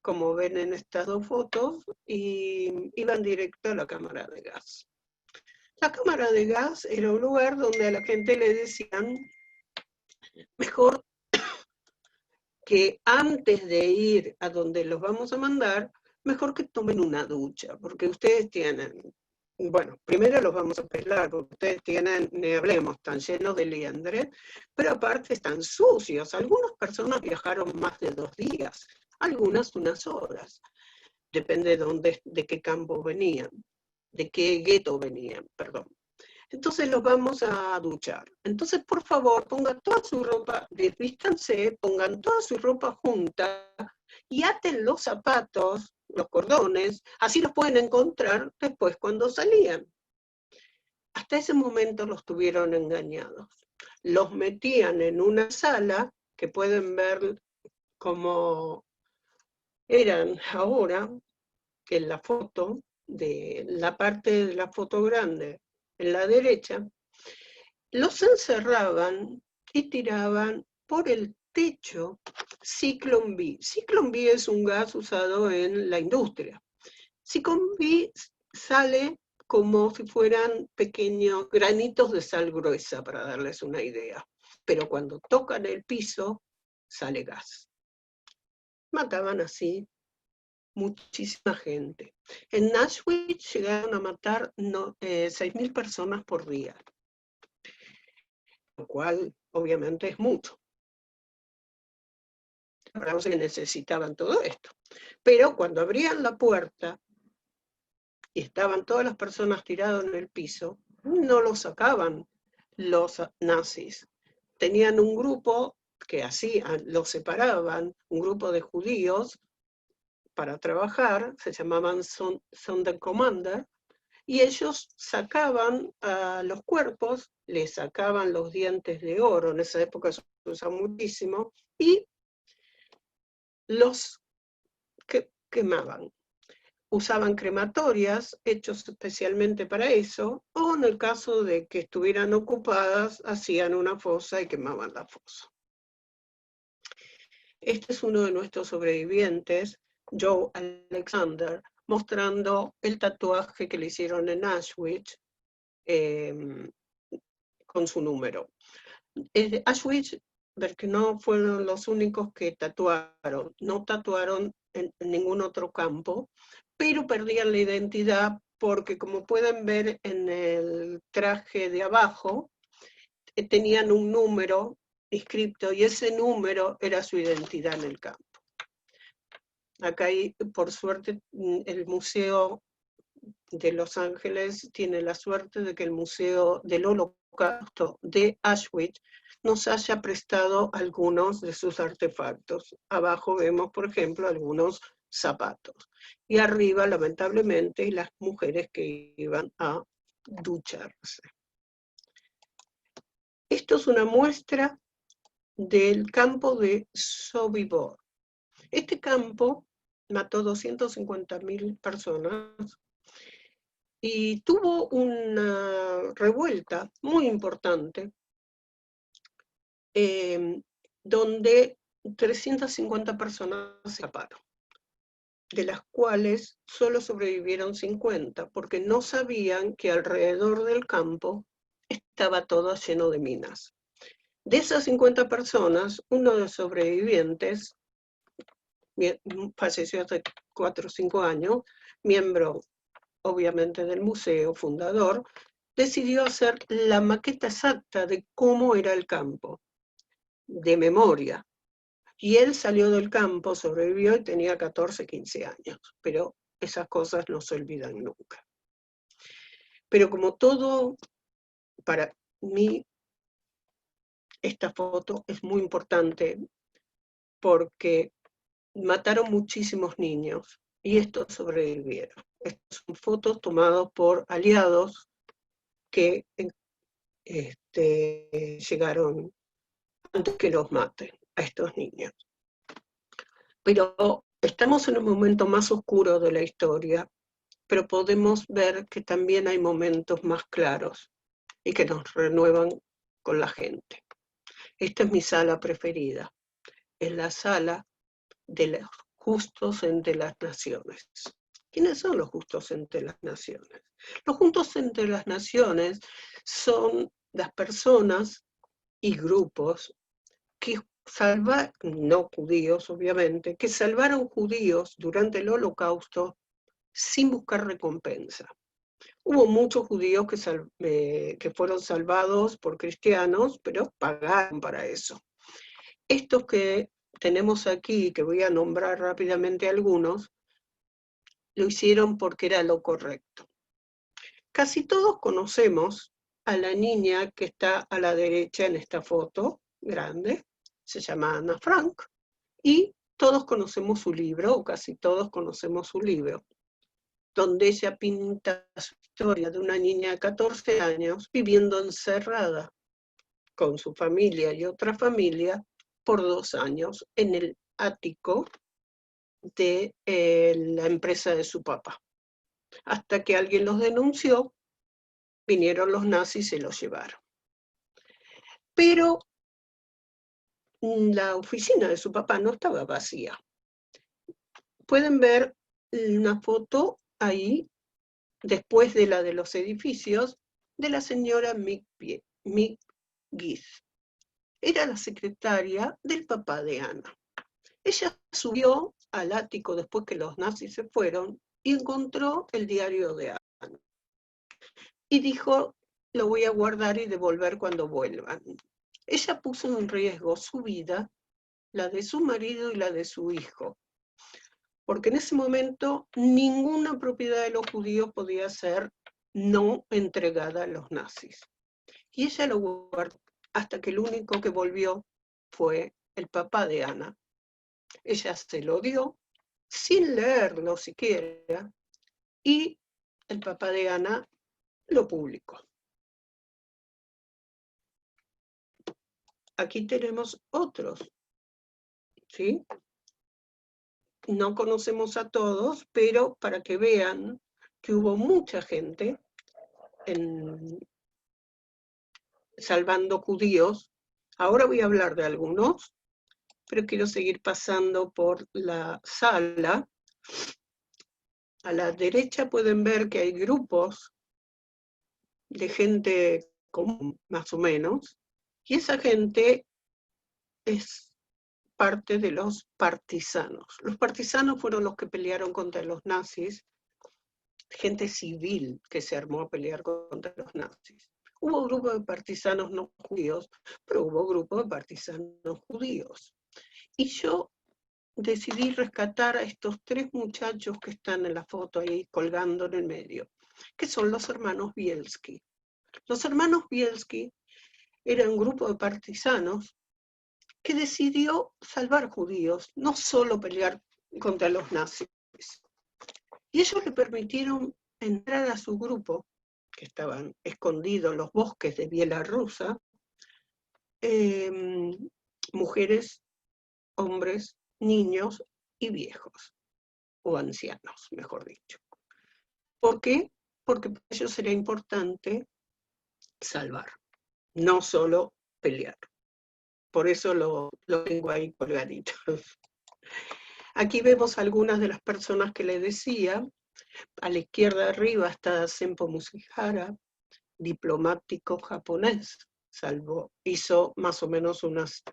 como ven en estas dos fotos, y iban directo a la cámara de gas. La cámara de gas era un lugar donde a la gente le decían, mejor que antes de ir a donde los vamos a mandar, mejor que tomen una ducha, porque ustedes tienen, bueno, primero los vamos a pelar, porque ustedes tienen, ni hablemos, están llenos de liendres, pero aparte están sucios. Algunas personas viajaron más de 2 días, algunas unas horas, depende de qué campo venían, de qué gueto venían, perdón. Entonces los vamos a duchar. Entonces, por favor, pongan toda su ropa, desvístanse, pongan toda su ropa junta y aten los zapatos, los cordones, así los pueden encontrar después cuando salían. Hasta ese momento los tuvieron engañados. Los metían en una sala, que pueden ver como eran ahora, que en la foto, de la parte de la foto grande, en la derecha, los encerraban y tiraban por el techo Zyklon B. Zyklon B es un gas usado en la industria. Zyklon B sale como si fueran pequeños granitos de sal gruesa, para darles una idea. Pero cuando tocan el piso, sale gas. Mataban así muchísima gente. En Auschwitz llegaron a matar 6.000 personas por día, lo cual obviamente es mucho. Para los que necesitaban todo esto. Pero cuando abrían la puerta y estaban todas las personas tiradas en el piso, no los sacaban los nazis. Tenían un grupo que hacían, los separaban, un grupo de judíos para trabajar, se llamaban Sonderkommander, y ellos sacaban a los cuerpos, les sacaban los dientes de oro, en esa época se usaba muchísimo, y los quemaban. Usaban crematorias hechos especialmente para eso, o en el caso de que estuvieran ocupadas, hacían una fosa y quemaban la fosa. Este es uno de nuestros sobrevivientes, Joe Alexander, mostrando el tatuaje que le hicieron en Auschwitz con su número. Auschwitz, porque no fueron los únicos que tatuaron, no tatuaron en ningún otro campo, pero perdían la identidad porque, como pueden ver en el traje de abajo, tenían un número inscripto y ese número era su identidad en el campo. Acá hay, por suerte, el Museo de Los Ángeles tiene la suerte de que el Museo del Holocausto de Auschwitz nos haya prestado algunos de sus artefactos. Abajo vemos, por ejemplo, algunos zapatos. Y arriba, lamentablemente, las mujeres que iban a ducharse. Esto es una muestra del campo de Sobibor. Este campo mató 250.000 personas y tuvo una revuelta muy importante donde 350 personas se escaparon, de las cuales solo sobrevivieron 50, porque no sabían que alrededor del campo estaba todo lleno de minas. De esas 50 personas, uno de los sobrevivientes falleció hace 4 o 5 años, miembro obviamente del museo, fundador, decidió hacer la maqueta exacta de cómo era el campo, de memoria. Y él salió del campo, sobrevivió y tenía 14, 15 años, pero esas cosas no se olvidan nunca. Pero como todo, para mí, esta foto es muy importante porque mataron muchísimos niños y estos sobrevivieron. Estas son fotos tomadas por aliados que llegaron antes que los maten a estos niños. Pero estamos en un momento más oscuro de la historia, pero podemos ver que también hay momentos más claros y que nos renuevan con la gente. Esta es mi sala preferida, es la sala de los justos entre las naciones. ¿Quiénes son los justos entre las naciones? Los justos entre las naciones son las personas y grupos que no judíos obviamente, que salvaron judíos durante el Holocausto sin buscar recompensa. Hubo muchos judíos que fueron salvados por cristianos, pero pagaron para eso. Estos que tenemos aquí, que voy a nombrar rápidamente algunos, lo hicieron porque era lo correcto. Casi todos conocemos a la niña que está a la derecha en esta foto, grande, se llama Ana Frank, y todos conocemos su libro, o casi todos conocemos su libro, donde ella pinta su historia de una niña de 14 años viviendo encerrada con su familia y otra familia por 2 años en el ático de la empresa de su papá. Hasta que alguien los denunció, vinieron los nazis y se los llevaron. Pero la oficina de su papá no estaba vacía. Pueden ver una foto ahí, después de la de los edificios, de la señora Mick Gies. Era la secretaria del papá de Ana. Ella subió al ático después que los nazis se fueron y encontró el diario de Ana. Y dijo, lo voy a guardar y devolver cuando vuelvan. Ella puso en riesgo su vida, la de su marido y la de su hijo, porque en ese momento ninguna propiedad de los judíos podía ser no entregada a los nazis. Y ella lo guardó hasta que el único que volvió fue el papá de Ana. Ella se lo dio sin leerlo siquiera y el papá de Ana lo publicó. Aquí tenemos otros, ¿sí? No conocemos a todos, pero para que vean que hubo mucha gente salvando judíos. Ahora voy a hablar de algunos, pero quiero seguir pasando por la sala. A la derecha pueden ver que hay grupos de gente común, más o menos, y esa gente es parte de los partisanos. Los partisanos fueron los que pelearon contra los nazis, gente civil que se armó a pelear contra los nazis. Hubo grupos de partisanos no judíos, pero hubo grupos de partisanos judíos. Y yo decidí rescatar a estos 3 muchachos que están en la foto ahí colgando en el medio, que son los hermanos Bielski. Los hermanos Bielski eran un grupo de partisanos que decidió salvar judíos, no solo pelear contra los nazis. Y ellos le permitieron entrar a su grupo, que estaban escondidos en los bosques de Bielorrusia, mujeres, hombres, niños y viejos, o ancianos, mejor dicho. ¿Por qué? Porque para ellos era importante salvar, no solo pelear. Por eso lo tengo ahí colgadito. Aquí vemos algunas de las personas que le decía. A la izquierda arriba está Senpo Musihara, diplomático japonés. Hizo más o menos unas,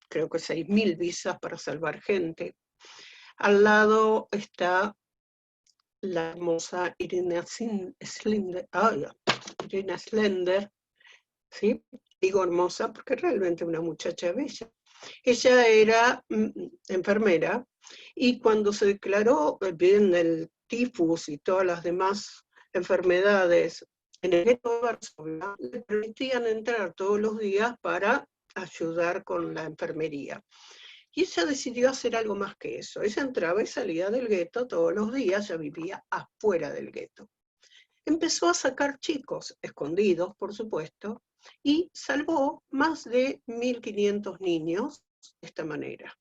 creo que 6.000 visas para salvar gente. Al lado está la hermosa Irina Slender, ¿sí? Digo hermosa porque realmente una muchacha bella. Ella era enfermera y cuando se declaró bien el tifus y todas las demás enfermedades en el gueto de Varsovia, le permitían entrar todos los días para ayudar con la enfermería. Y ella decidió hacer algo más que eso. Ella entraba y salía del gueto todos los días, ya vivía afuera del gueto. Empezó a sacar chicos, escondidos por supuesto, y salvó más de 1.500 niños de esta manera.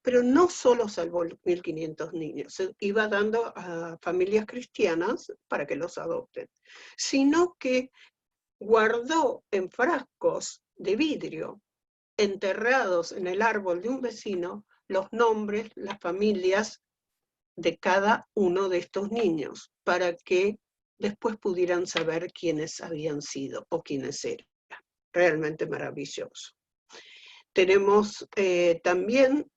Pero no solo salvó 1.500 niños, se iba dando a familias cristianas para que los adopten, sino que guardó en frascos de vidrio, enterrados en el árbol de un vecino, los nombres, las familias de cada uno de estos niños, para que después pudieran saber quiénes habían sido o quiénes eran. Realmente maravilloso. Tenemos también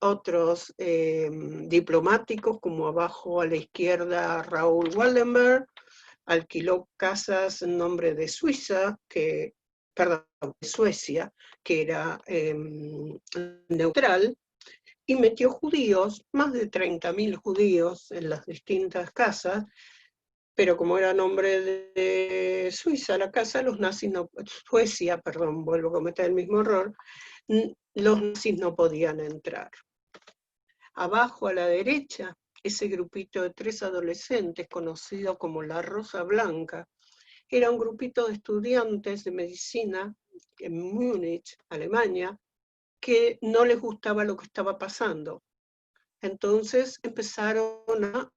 otros diplomáticos, como abajo a la izquierda Raúl Wallenberg, alquiló casas en nombre de Suecia, que era neutral, y metió judíos, más de 30.000 judíos en las distintas casas, pero como era nombre de Suiza la casa, los nazis no, Suecia, perdón, vuelvo a cometer el mismo error, los nazis no podían entrar. Abajo a la derecha, ese grupito de 3 adolescentes, conocido como la Rosa Blanca, era un grupito de estudiantes de medicina en Múnich, Alemania, que no les gustaba lo que estaba pasando. Entonces empezaron a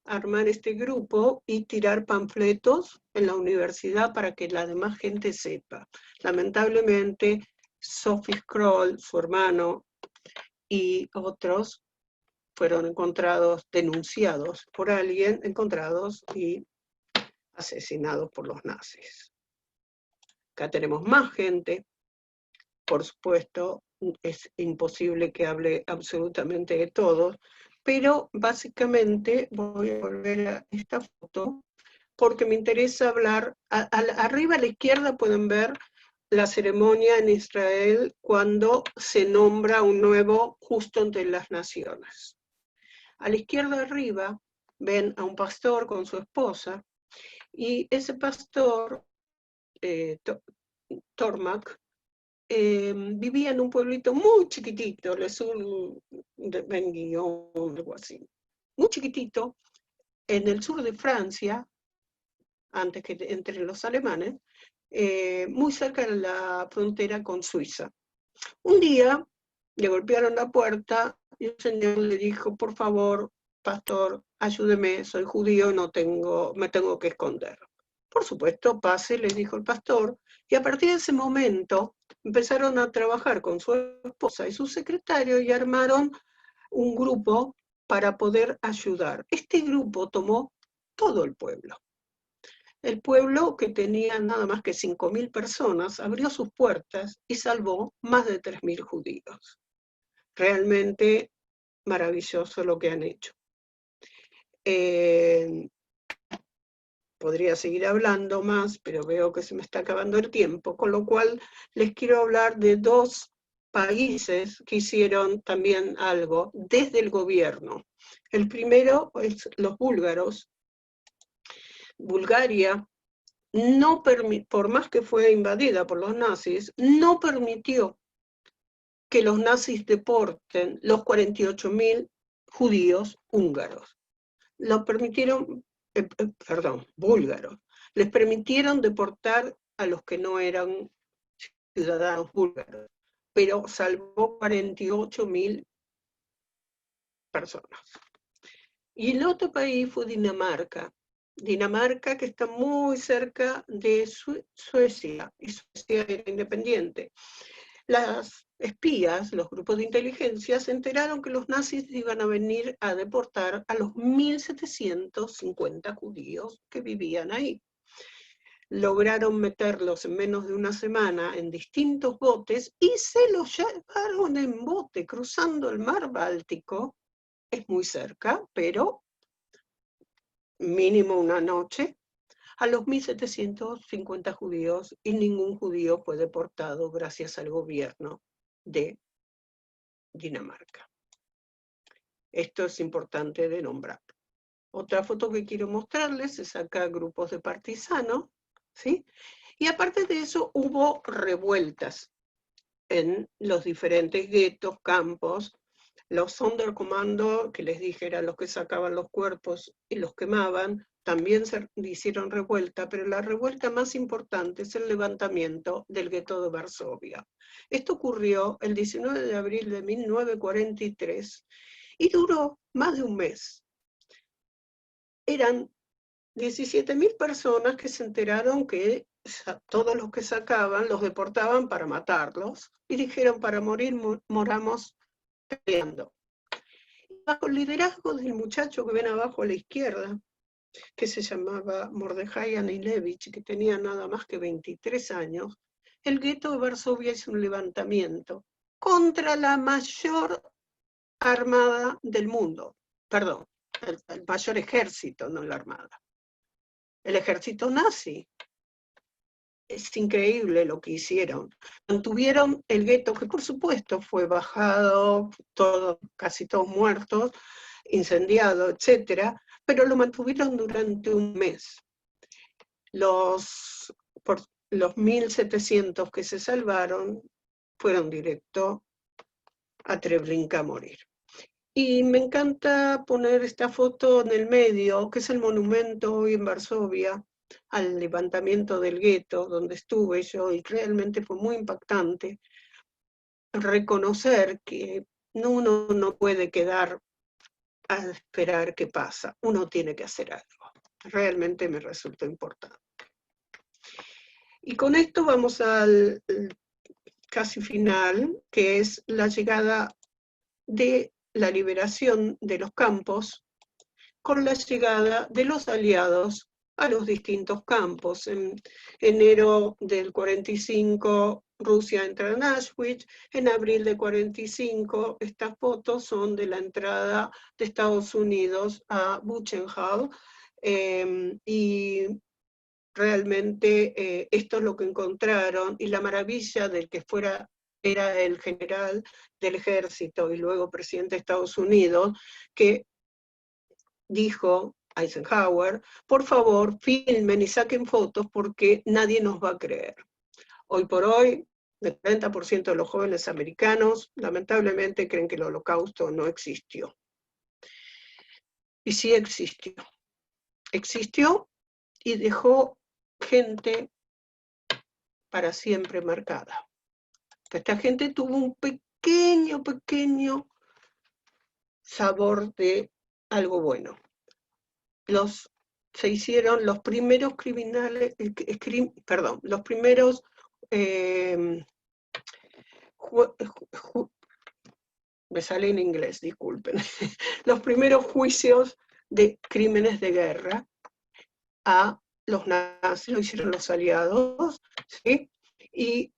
armar este grupo y tirar panfletos en la universidad para que la demás gente sepa. Lamentablemente, Sophie Kroll, su hermano, y otros fueron encontrados, denunciados por alguien, encontrados y asesinados por los nazis. Acá tenemos más gente, por supuesto, es imposible que hable absolutamente de todos, pero básicamente voy a volver a esta foto porque me interesa hablar, arriba a la izquierda pueden ver la ceremonia en Israel cuando se nombra un nuevo justo entre las naciones. A la izquierda arriba ven a un pastor con su esposa, y ese pastor, Tormak, vivía en un pueblito muy chiquitito, el sur de Ben-Gurion, algo así, muy chiquitito, en el sur de Francia, antes que entren los alemanes, muy cerca de la frontera con Suiza. Un día le golpearon la puerta y el señor le dijo: por favor, pastor, ayúdeme, soy judío, me tengo que esconder. Por supuesto, pase, le dijo el pastor, y a partir de ese momento empezaron a trabajar con su esposa y su secretario y armaron un grupo para poder ayudar. Este grupo tomó todo el pueblo. El pueblo, que tenía nada más que 5.000 personas, abrió sus puertas y salvó más de 3.000 judíos. Realmente maravilloso lo que han hecho. Podría seguir hablando más, pero veo que se me está acabando el tiempo, con lo cual les quiero hablar de 2 países que hicieron también algo desde el gobierno. El primero es los búlgaros. Bulgaria, no por más que fue invadida por los nazis, no permitió que los nazis deporten los 48.000 judíos húngaros. Lo permitieron, búlgaros. Les permitieron deportar a los que no eran ciudadanos búlgaros, pero salvó 48.000 personas. Y el otro país fue Dinamarca. Dinamarca, que está muy cerca de Suecia, y Suecia era independiente. Las espías, los grupos de inteligencia, se enteraron que los nazis iban a venir a deportar a los 1.750 judíos que vivían ahí. Lograron meterlos en menos de una semana en distintos botes y se los llevaron en bote cruzando el mar Báltico. Es muy cerca, pero mínimo una noche, a los 1.750 judíos, y ningún judío fue deportado gracias al gobierno de Dinamarca. Esto es importante de nombrar. Otra foto que quiero mostrarles es acá grupos de partisanos, ¿sí? Y aparte de eso hubo revueltas en los diferentes guetos, campos. Los Sonderkommando, que les dije eran los que sacaban los cuerpos y los quemaban, también se hicieron revuelta, pero la revuelta más importante es el levantamiento del gueto de Varsovia. Esto ocurrió el 19 de abril de 1943 y duró más de un mes. Eran 17.000 personas que se enteraron que todos los que sacaban los deportaban para matarlos y dijeron: para morir moramos peleando. Bajo el liderazgo del muchacho que ven abajo a la izquierda, que se llamaba Mordejai Anilevich, que tenía nada más que 23 años, el gueto de Varsovia hizo un levantamiento contra la mayor armada del mundo. Perdón, el mayor ejército, no la armada. El ejército nazi. Es increíble lo que hicieron. Mantuvieron el gueto, que por supuesto fue bajado, casi todos muertos, incendiado, etc. pero lo mantuvieron durante un mes. Los 1.700 que se salvaron fueron directo a Treblinka a morir. Y me encanta poner esta foto en el medio, que es el monumento hoy en Varsovia al levantamiento del gueto, donde estuve yo, y realmente fue muy impactante reconocer que uno no puede quedar a esperar qué pasa, uno tiene que hacer algo. Realmente me resultó importante. Y con esto vamos al casi final, que es la llegada de la liberación de los campos con la llegada de los aliados a los distintos campos. En enero del 45 Rusia entra en Auschwitz, en abril del 45 estas fotos son de la entrada de Estados Unidos a Buchenwald, y realmente esto es lo que encontraron, y la maravilla del que era el general del ejército y luego presidente de Estados Unidos, que dijo Eisenhower, por favor, filmen y saquen fotos porque nadie nos va a creer. Hoy por hoy, el 30% de los jóvenes americanos lamentablemente creen que el Holocausto no existió. Y sí existió. Existió y dejó gente para siempre marcada. Esta gente tuvo un pequeño sabor de algo bueno. Se hicieron los primeros criminales, los primeros me sale en inglés, disculpen, los primeros juicios de crímenes de guerra a los nazis, lo hicieron los aliados, ¿sí? Y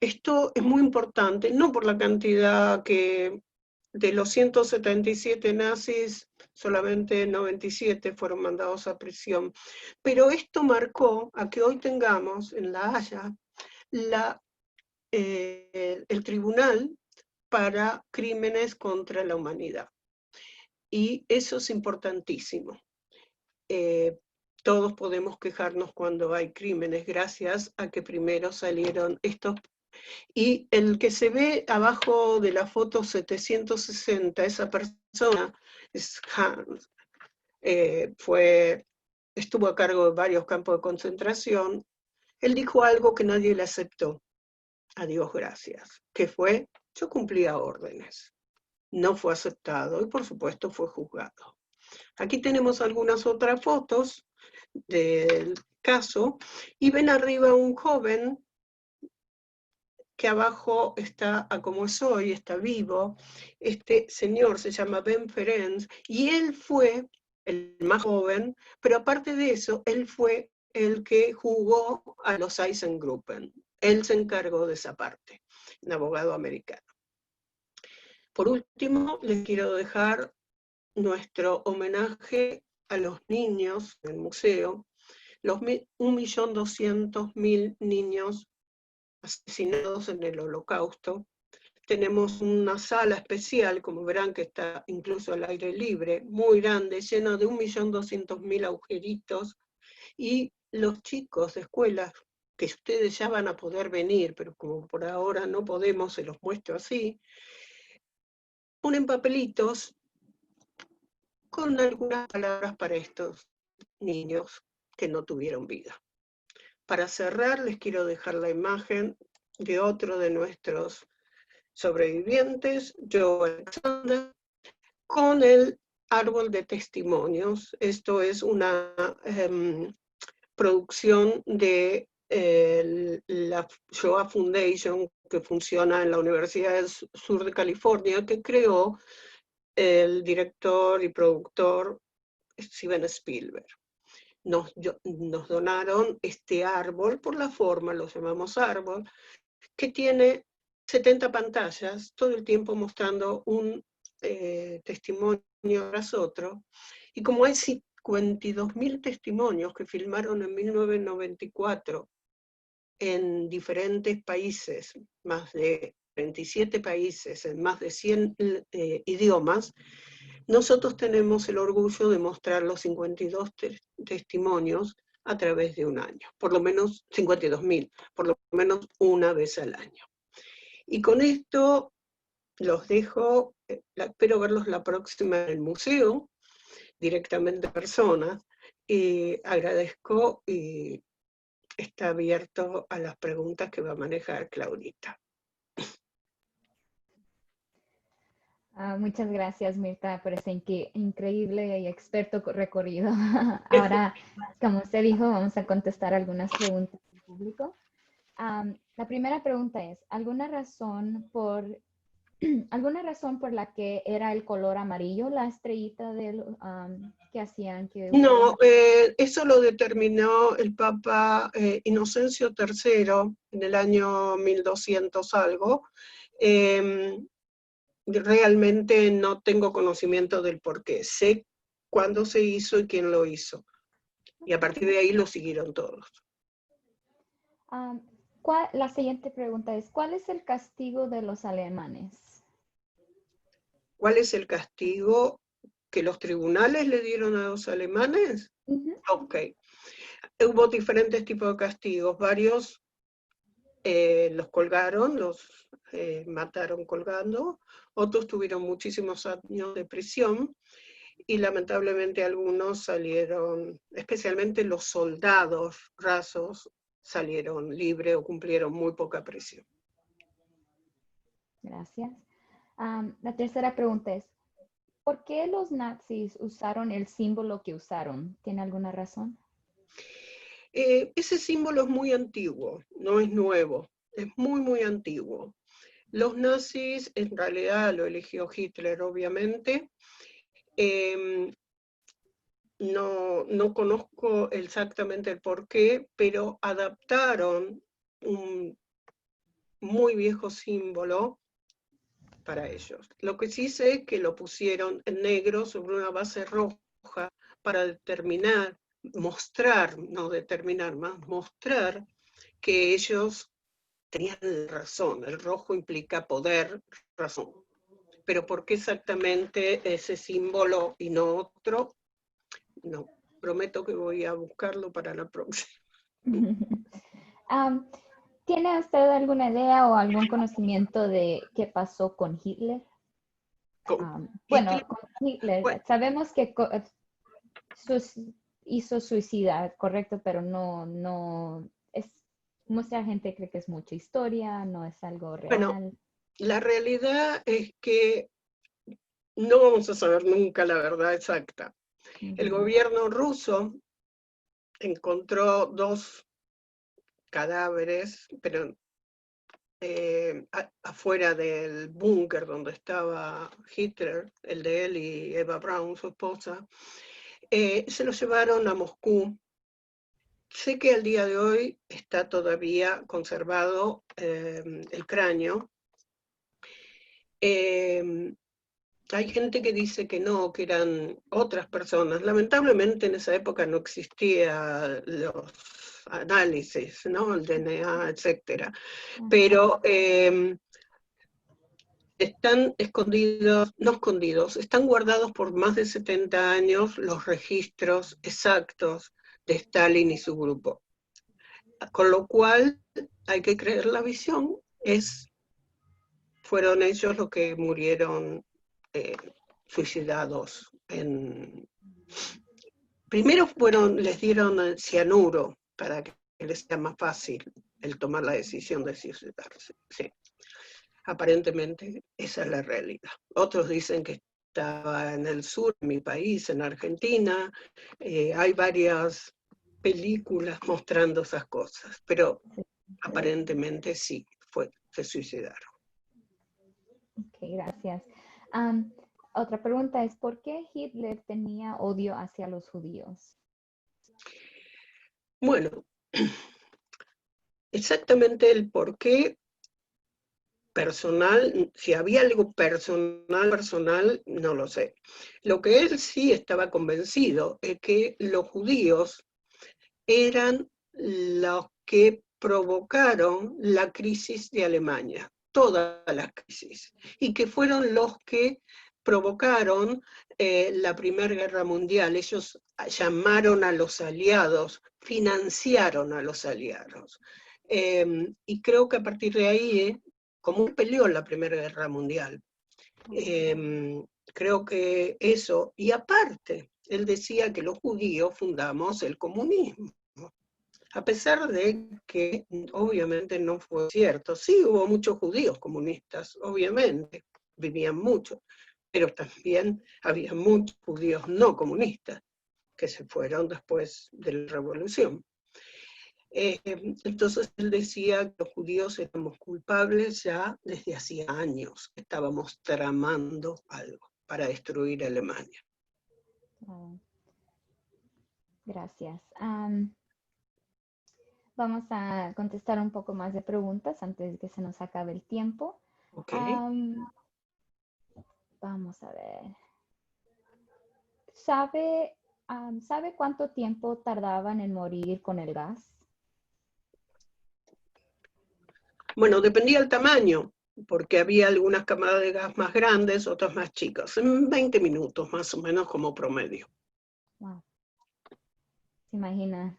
esto es muy importante, no por la cantidad que de los 177 nazis, solamente 97 fueron mandados a prisión, pero esto marcó a que hoy tengamos en La Haya el tribunal para crímenes contra la humanidad. Y eso es importantísimo. Todos podemos quejarnos cuando hay crímenes, gracias a que primero salieron estos. Y el que se ve abajo de la foto 760, esa persona es Hans, estuvo a cargo de varios campos de concentración. Él dijo algo que nadie le aceptó, a Dios gracias, que fue: yo cumplía órdenes. No fue aceptado y por supuesto fue juzgado. Aquí tenemos algunas otras fotos del caso y ven arriba un joven que abajo está a como es hoy, está vivo. Este señor se llama Ben Ferenc y él fue el más joven, pero aparte de eso, él fue el que jugó a los Eisengruppen. Él se encargó de esa parte, un abogado americano. Por último, les quiero dejar nuestro homenaje a los niños del museo, los 1.200.000 niños asesinados en el Holocausto. Tenemos una sala especial, como verán, que está incluso al aire libre, muy grande, llena de 1.200.000 agujeritos, y los chicos de escuelas, que ustedes ya van a poder venir, pero como por ahora no podemos, se los muestro así, ponen papelitos con algunas palabras para estos niños que no tuvieron vida. Para cerrar, les quiero dejar la imagen de otro de nuestros sobrevivientes, Joe Alexander, con el árbol de testimonios. Esto es una producción de la Shoah Foundation, que funciona en la Universidad del Sur de California, que creó el director y productor Steven Spielberg. Nos donaron este árbol, por la forma lo llamamos árbol, que tiene 70 pantallas, todo el tiempo mostrando un testimonio tras otro, y como hay 52.000 testimonios que filmaron en 1994 en diferentes países, más de 27 países, en más de 100 idiomas, Nosotros tenemos el orgullo de mostrar los 52 testimonios a través de un año, por lo menos 52.000, por lo menos una vez al año. Y con esto los dejo, espero verlos la próxima en el museo, directamente en persona, y agradezco y está abierto a las preguntas que va a manejar Claudita. Muchas gracias, Mirta, por ese increíble y experto recorrido. Ahora, como usted dijo, vamos a contestar algunas preguntas del público. La primera pregunta es, ¿alguna razón por la que era el color amarillo la estrellita que hacían que No, eso lo determinó el Papa Inocencio III en el año 1200 algo. Realmente no tengo conocimiento del por qué. Sé cuándo se hizo y quién lo hizo. Y a partir de ahí lo siguieron todos. La siguiente pregunta es, ¿cuál es el castigo de los alemanes? ¿Cuál es el castigo que los tribunales le dieron a los alemanes? Ok. Hubo diferentes tipos de castigos. Varios los colgaron, los mataron colgando. Otros tuvieron muchísimos años de prisión. Y lamentablemente algunos salieron, especialmente los soldados rasos, salieron libres o cumplieron muy poca prisión. Gracias. La tercera pregunta es, ¿por qué los nazis usaron el símbolo que usaron? ¿Tiene alguna razón? Ese símbolo es muy antiguo, no es nuevo, es muy, muy antiguo. Los nazis, en realidad lo eligió Hitler, obviamente. No conozco exactamente el por qué, pero adaptaron un muy viejo símbolo para ellos. Lo que sí sé es que lo pusieron en negro sobre una base roja para determinar, mostrar, no determinar más, mostrar que ellos tenían razón. El rojo implica poder, razón. Pero ¿por qué exactamente ese símbolo y no otro? No, prometo que voy a buscarlo para la próxima. ¿Tiene usted alguna idea o algún conocimiento de qué pasó con Hitler? Bueno, con Hitler, bueno, sabemos que hizo suicida, correcto, pero no es, mucha gente cree que es mucha historia, no es algo real. Bueno, la realidad es que no vamos a saber nunca la verdad exacta. El gobierno ruso encontró 2 cadáveres, pero afuera del búnker donde estaba Hitler, el de él y Eva Braun, su esposa, se los llevaron a Moscú. Sé que al día de hoy está todavía conservado el cráneo. Hay gente que dice que no, que eran otras personas. Lamentablemente en esa época no existía los análisis, ¿no? El DNA, etc. Pero están escondidos, no escondidos, están guardados por más de 70 años los registros exactos de Stalin y su grupo. Con lo cual hay que creer la visión, fueron ellos los que murieron suicidados. Primero les dieron cianuro para que les sea más fácil el tomar la decisión de suicidarse. Sí. Aparentemente esa es la realidad. Otros dicen que estaba en el sur, en mi país, en Argentina. Hay varias películas mostrando esas cosas, pero aparentemente sí, se suicidaron. Ok, gracias. Otra pregunta es, ¿por qué Hitler tenía odio hacia los judíos? Bueno, exactamente el por qué personal, si había algo personal, no lo sé. Lo que él sí estaba convencido es que los judíos eran los que provocaron la crisis de Alemania, todas las crisis, y que fueron los que provocaron la Primera Guerra Mundial. Ellos llamaron a los aliados, financiaron a los aliados. Y creo que a partir de ahí, como él peleó en la Primera Guerra Mundial, creo que eso, y aparte, él decía que los judíos fundamos el comunismo, a pesar de que obviamente no fue cierto. Sí, hubo muchos judíos comunistas, obviamente, vivían muchos, pero también había muchos judíos no comunistas que se fueron después de la revolución. Entonces él decía que los judíos éramos culpables ya desde hacía años, estábamos tramando algo para destruir Alemania. Gracias. Vamos a contestar un poco más de preguntas antes de que se nos acabe el tiempo. Okay. Vamos a ver. ¿Sabe cuánto tiempo tardaban en morir con el gas? Bueno, dependía del tamaño, porque había algunas cámaras de gas más grandes, otras más chicas. En 20 minutos más o menos como promedio. Wow. ¿Se imagina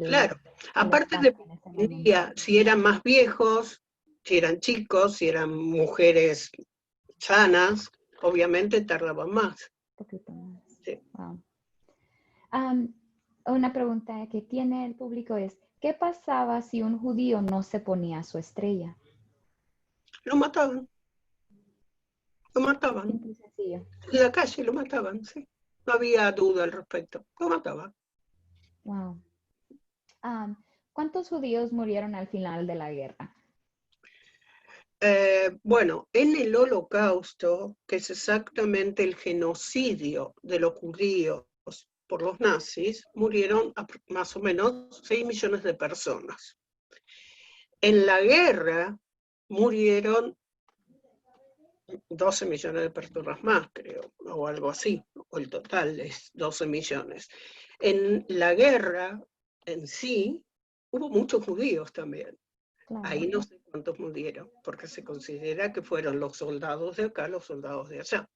Claro, aparte dependía si eran más viejos, si eran chicos, si eran mujeres sanas, obviamente tardaban más. Un poquito más. Sí. Wow. Una pregunta que tiene el público es, ¿qué pasaba si un judío no se ponía su estrella? Lo mataban. Lo mataban. Simple y sencillo. En la calle lo mataban, sí. No había duda al respecto. Lo mataban. Wow. ¿Cuántos judíos murieron al final de la guerra? Bueno, en el Holocausto, que es exactamente el genocidio de los judíos por los nazis, murieron más o menos 6 millones de personas. En la guerra murieron 12 millones de personas más, creo, o algo así, o el total es 12 millones. En la guerra en sí, hubo muchos judíos también. Claro. Ahí no sé cuántos murieron, porque se considera que fueron los soldados de acá, los soldados de allá.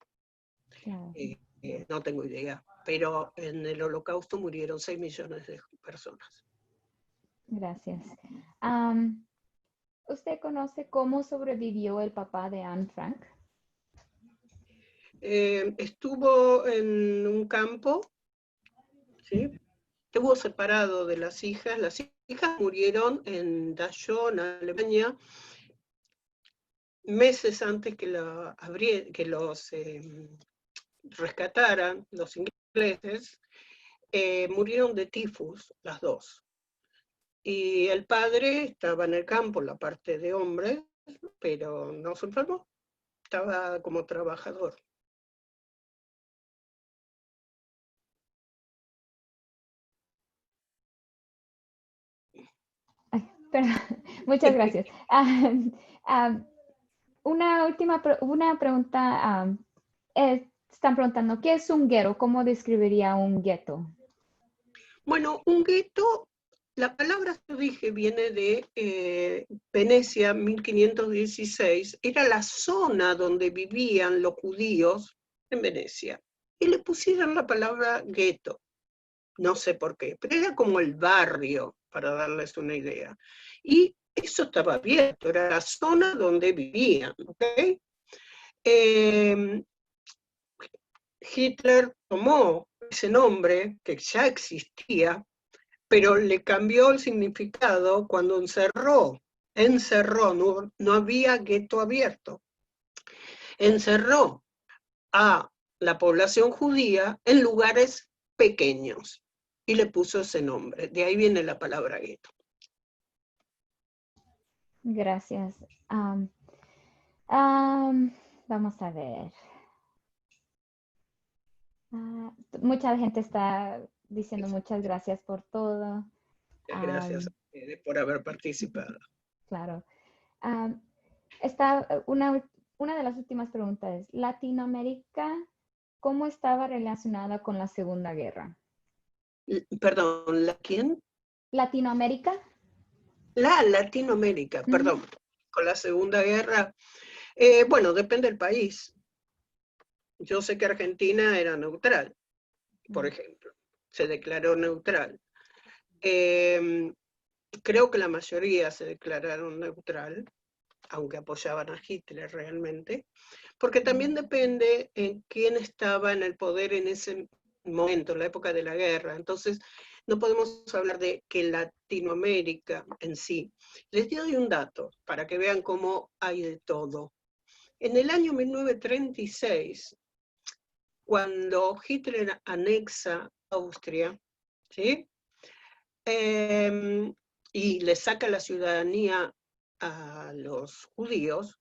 Claro. No tengo idea, pero en el Holocausto murieron 6 millones de personas. Gracias. ¿Usted conoce cómo sobrevivió el papá de Anne Frank? Estuvo en un campo, ¿sí? Estuvo separado de las hijas. Las hijas murieron en Dachau, Alemania, meses antes que los rescataran los ingleses. Murieron de tifus, las dos. Y el padre estaba en el campo, en la parte de hombre, pero no se enfermó. Estaba como trabajador. Muchas gracias. Una pregunta. Están preguntando, ¿qué es un gueto? ¿Cómo describiría un gueto? Bueno, un gueto, la palabra que dije viene de Venecia, 1516. Era la zona donde vivían los judíos en Venecia. Y le pusieron la palabra gueto. No sé por qué, pero era como el barrio, para darles una idea. Y eso estaba abierto, era la zona donde vivían, ¿ok? Hitler tomó ese nombre, que ya existía, pero le cambió el significado cuando encerró, no había gueto abierto, encerró a la población judía en lugares pequeños y le puso ese nombre. De ahí viene la palabra gueto. Gracias. Vamos a ver. Mucha gente está diciendo muchas gracias por todo. Gracias a ustedes por haber participado. Claro. Una de las últimas preguntas es, ¿Latinoamérica cómo estaba relacionada con la Segunda Guerra? Perdón, ¿la quién? ¿Latinoamérica? La Latinoamérica, perdón, con la Segunda Guerra. Bueno, depende del país. Yo sé que Argentina era neutral, por ejemplo, se declaró neutral. Creo que la mayoría se declararon neutral, aunque apoyaban a Hitler realmente, porque también depende en quién estaba en el poder en ese momento, en la época de la guerra. Entonces, no podemos hablar de que Latinoamérica en sí. Les doy un dato para que vean cómo hay de todo. En el año 1936, cuando Hitler anexa Austria, ¿sí? Y le saca la ciudadanía a los judíos,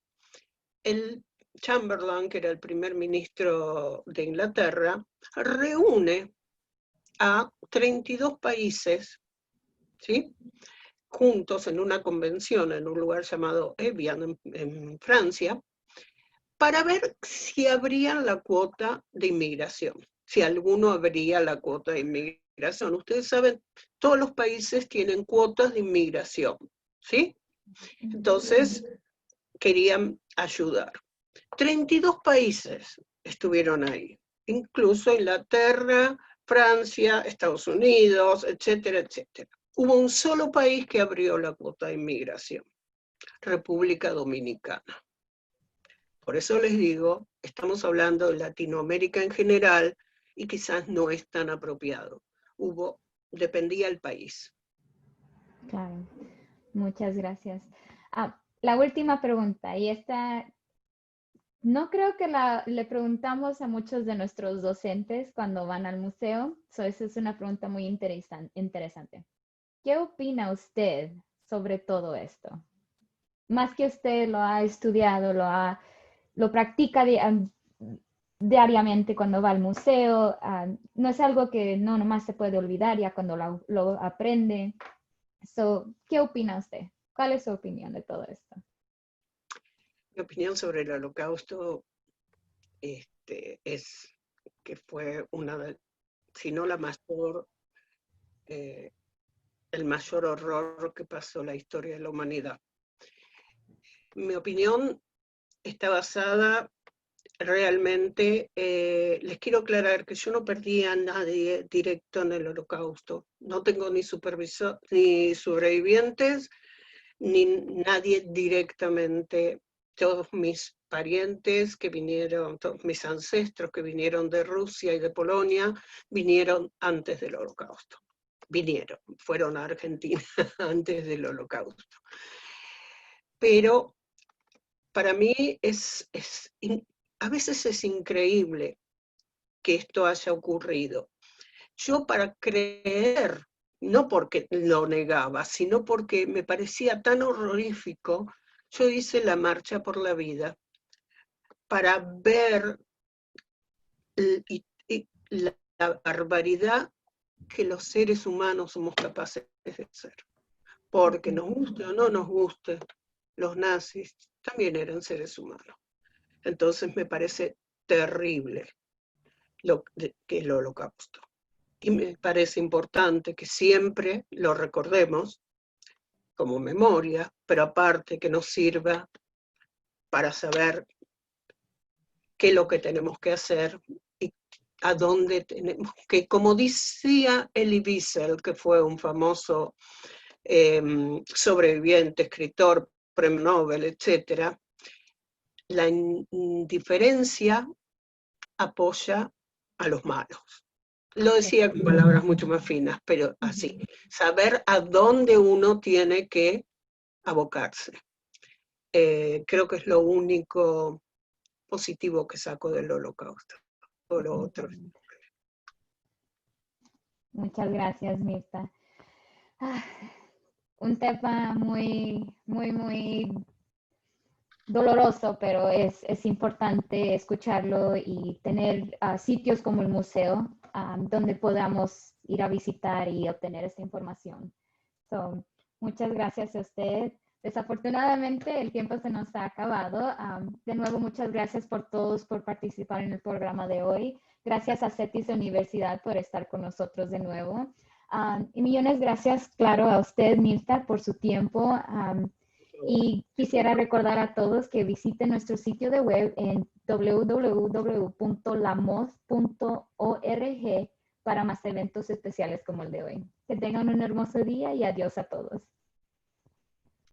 el Chamberlain, que era el primer ministro de Inglaterra, reúne a 32 países, ¿sí?, juntos en una convención en un lugar llamado Evian, en Francia, para ver si abrían la cuota de inmigración, si alguno abría la cuota de inmigración. Ustedes saben, todos los países tienen cuotas de inmigración, ¿sí? Entonces, querían ayudar. 32 países estuvieron ahí, incluso Inglaterra, Francia, Estados Unidos, etcétera, etcétera. Hubo un solo país que abrió la cuota de inmigración, República Dominicana. Por eso les digo, estamos hablando de Latinoamérica en general y quizás no es tan apropiado. Dependía del país. Claro, muchas gracias. La última pregunta, y esta no creo que le preguntamos a muchos de nuestros docentes cuando van al museo, esa es una pregunta muy interesante. ¿Qué opina usted sobre todo esto? Más que usted lo ha estudiado, lo practica diariamente cuando va al museo, no es algo que no nomás se puede olvidar ya cuando lo aprende. ¿Qué opina usted? ¿Cuál es su opinión de todo esto? Mi opinión sobre el Holocausto es que fue si no la mayor, el mayor horror que pasó en la historia de la humanidad. Mi opinión está basada realmente, les quiero aclarar que yo no perdí a nadie directo en el Holocausto. No tengo ni supervisor, ni sobrevivientes, ni nadie directamente. Todos mis parientes que vinieron, todos mis ancestros que vinieron de Rusia y de Polonia, vinieron antes del Holocausto. Fueron a Argentina antes del Holocausto. Pero para mí a veces es increíble que esto haya ocurrido. Yo para creer, no porque lo negaba, sino porque me parecía tan horrorífico, yo hice la Marcha por la Vida para ver la barbaridad que los seres humanos somos capaces de hacer. Porque nos guste o no nos guste, los nazis también eran seres humanos. Entonces me parece terrible que el Holocausto. Y me parece importante que siempre lo recordemos como memoria, pero aparte que nos sirva para saber qué es lo que tenemos que hacer y a dónde tenemos que, como decía Elie Wiesel, que fue un famoso sobreviviente, escritor, premio Nobel, etc., la indiferencia apoya a los malos. Lo decía con palabras mucho más finas, pero así. Saber a dónde uno tiene que abocarse. Creo que es lo único positivo que saco del Holocausto. Por lo otro. Muchas gracias, Mirta. Un tema muy, muy, muy doloroso, pero es importante escucharlo y tener sitios como el museo donde podamos ir a visitar y obtener esta información. Muchas gracias a usted. Desafortunadamente el tiempo se nos ha acabado. De nuevo, muchas gracias por todos por participar en el programa de hoy. Gracias a CETIS Universidad por estar con nosotros de nuevo. Y millones gracias, claro, a usted, Mirta, por su tiempo. Y quisiera recordar a todos que visiten nuestro sitio de web en www.lamoz.org para más eventos especiales como el de hoy. Que tengan un hermoso día y adiós a todos.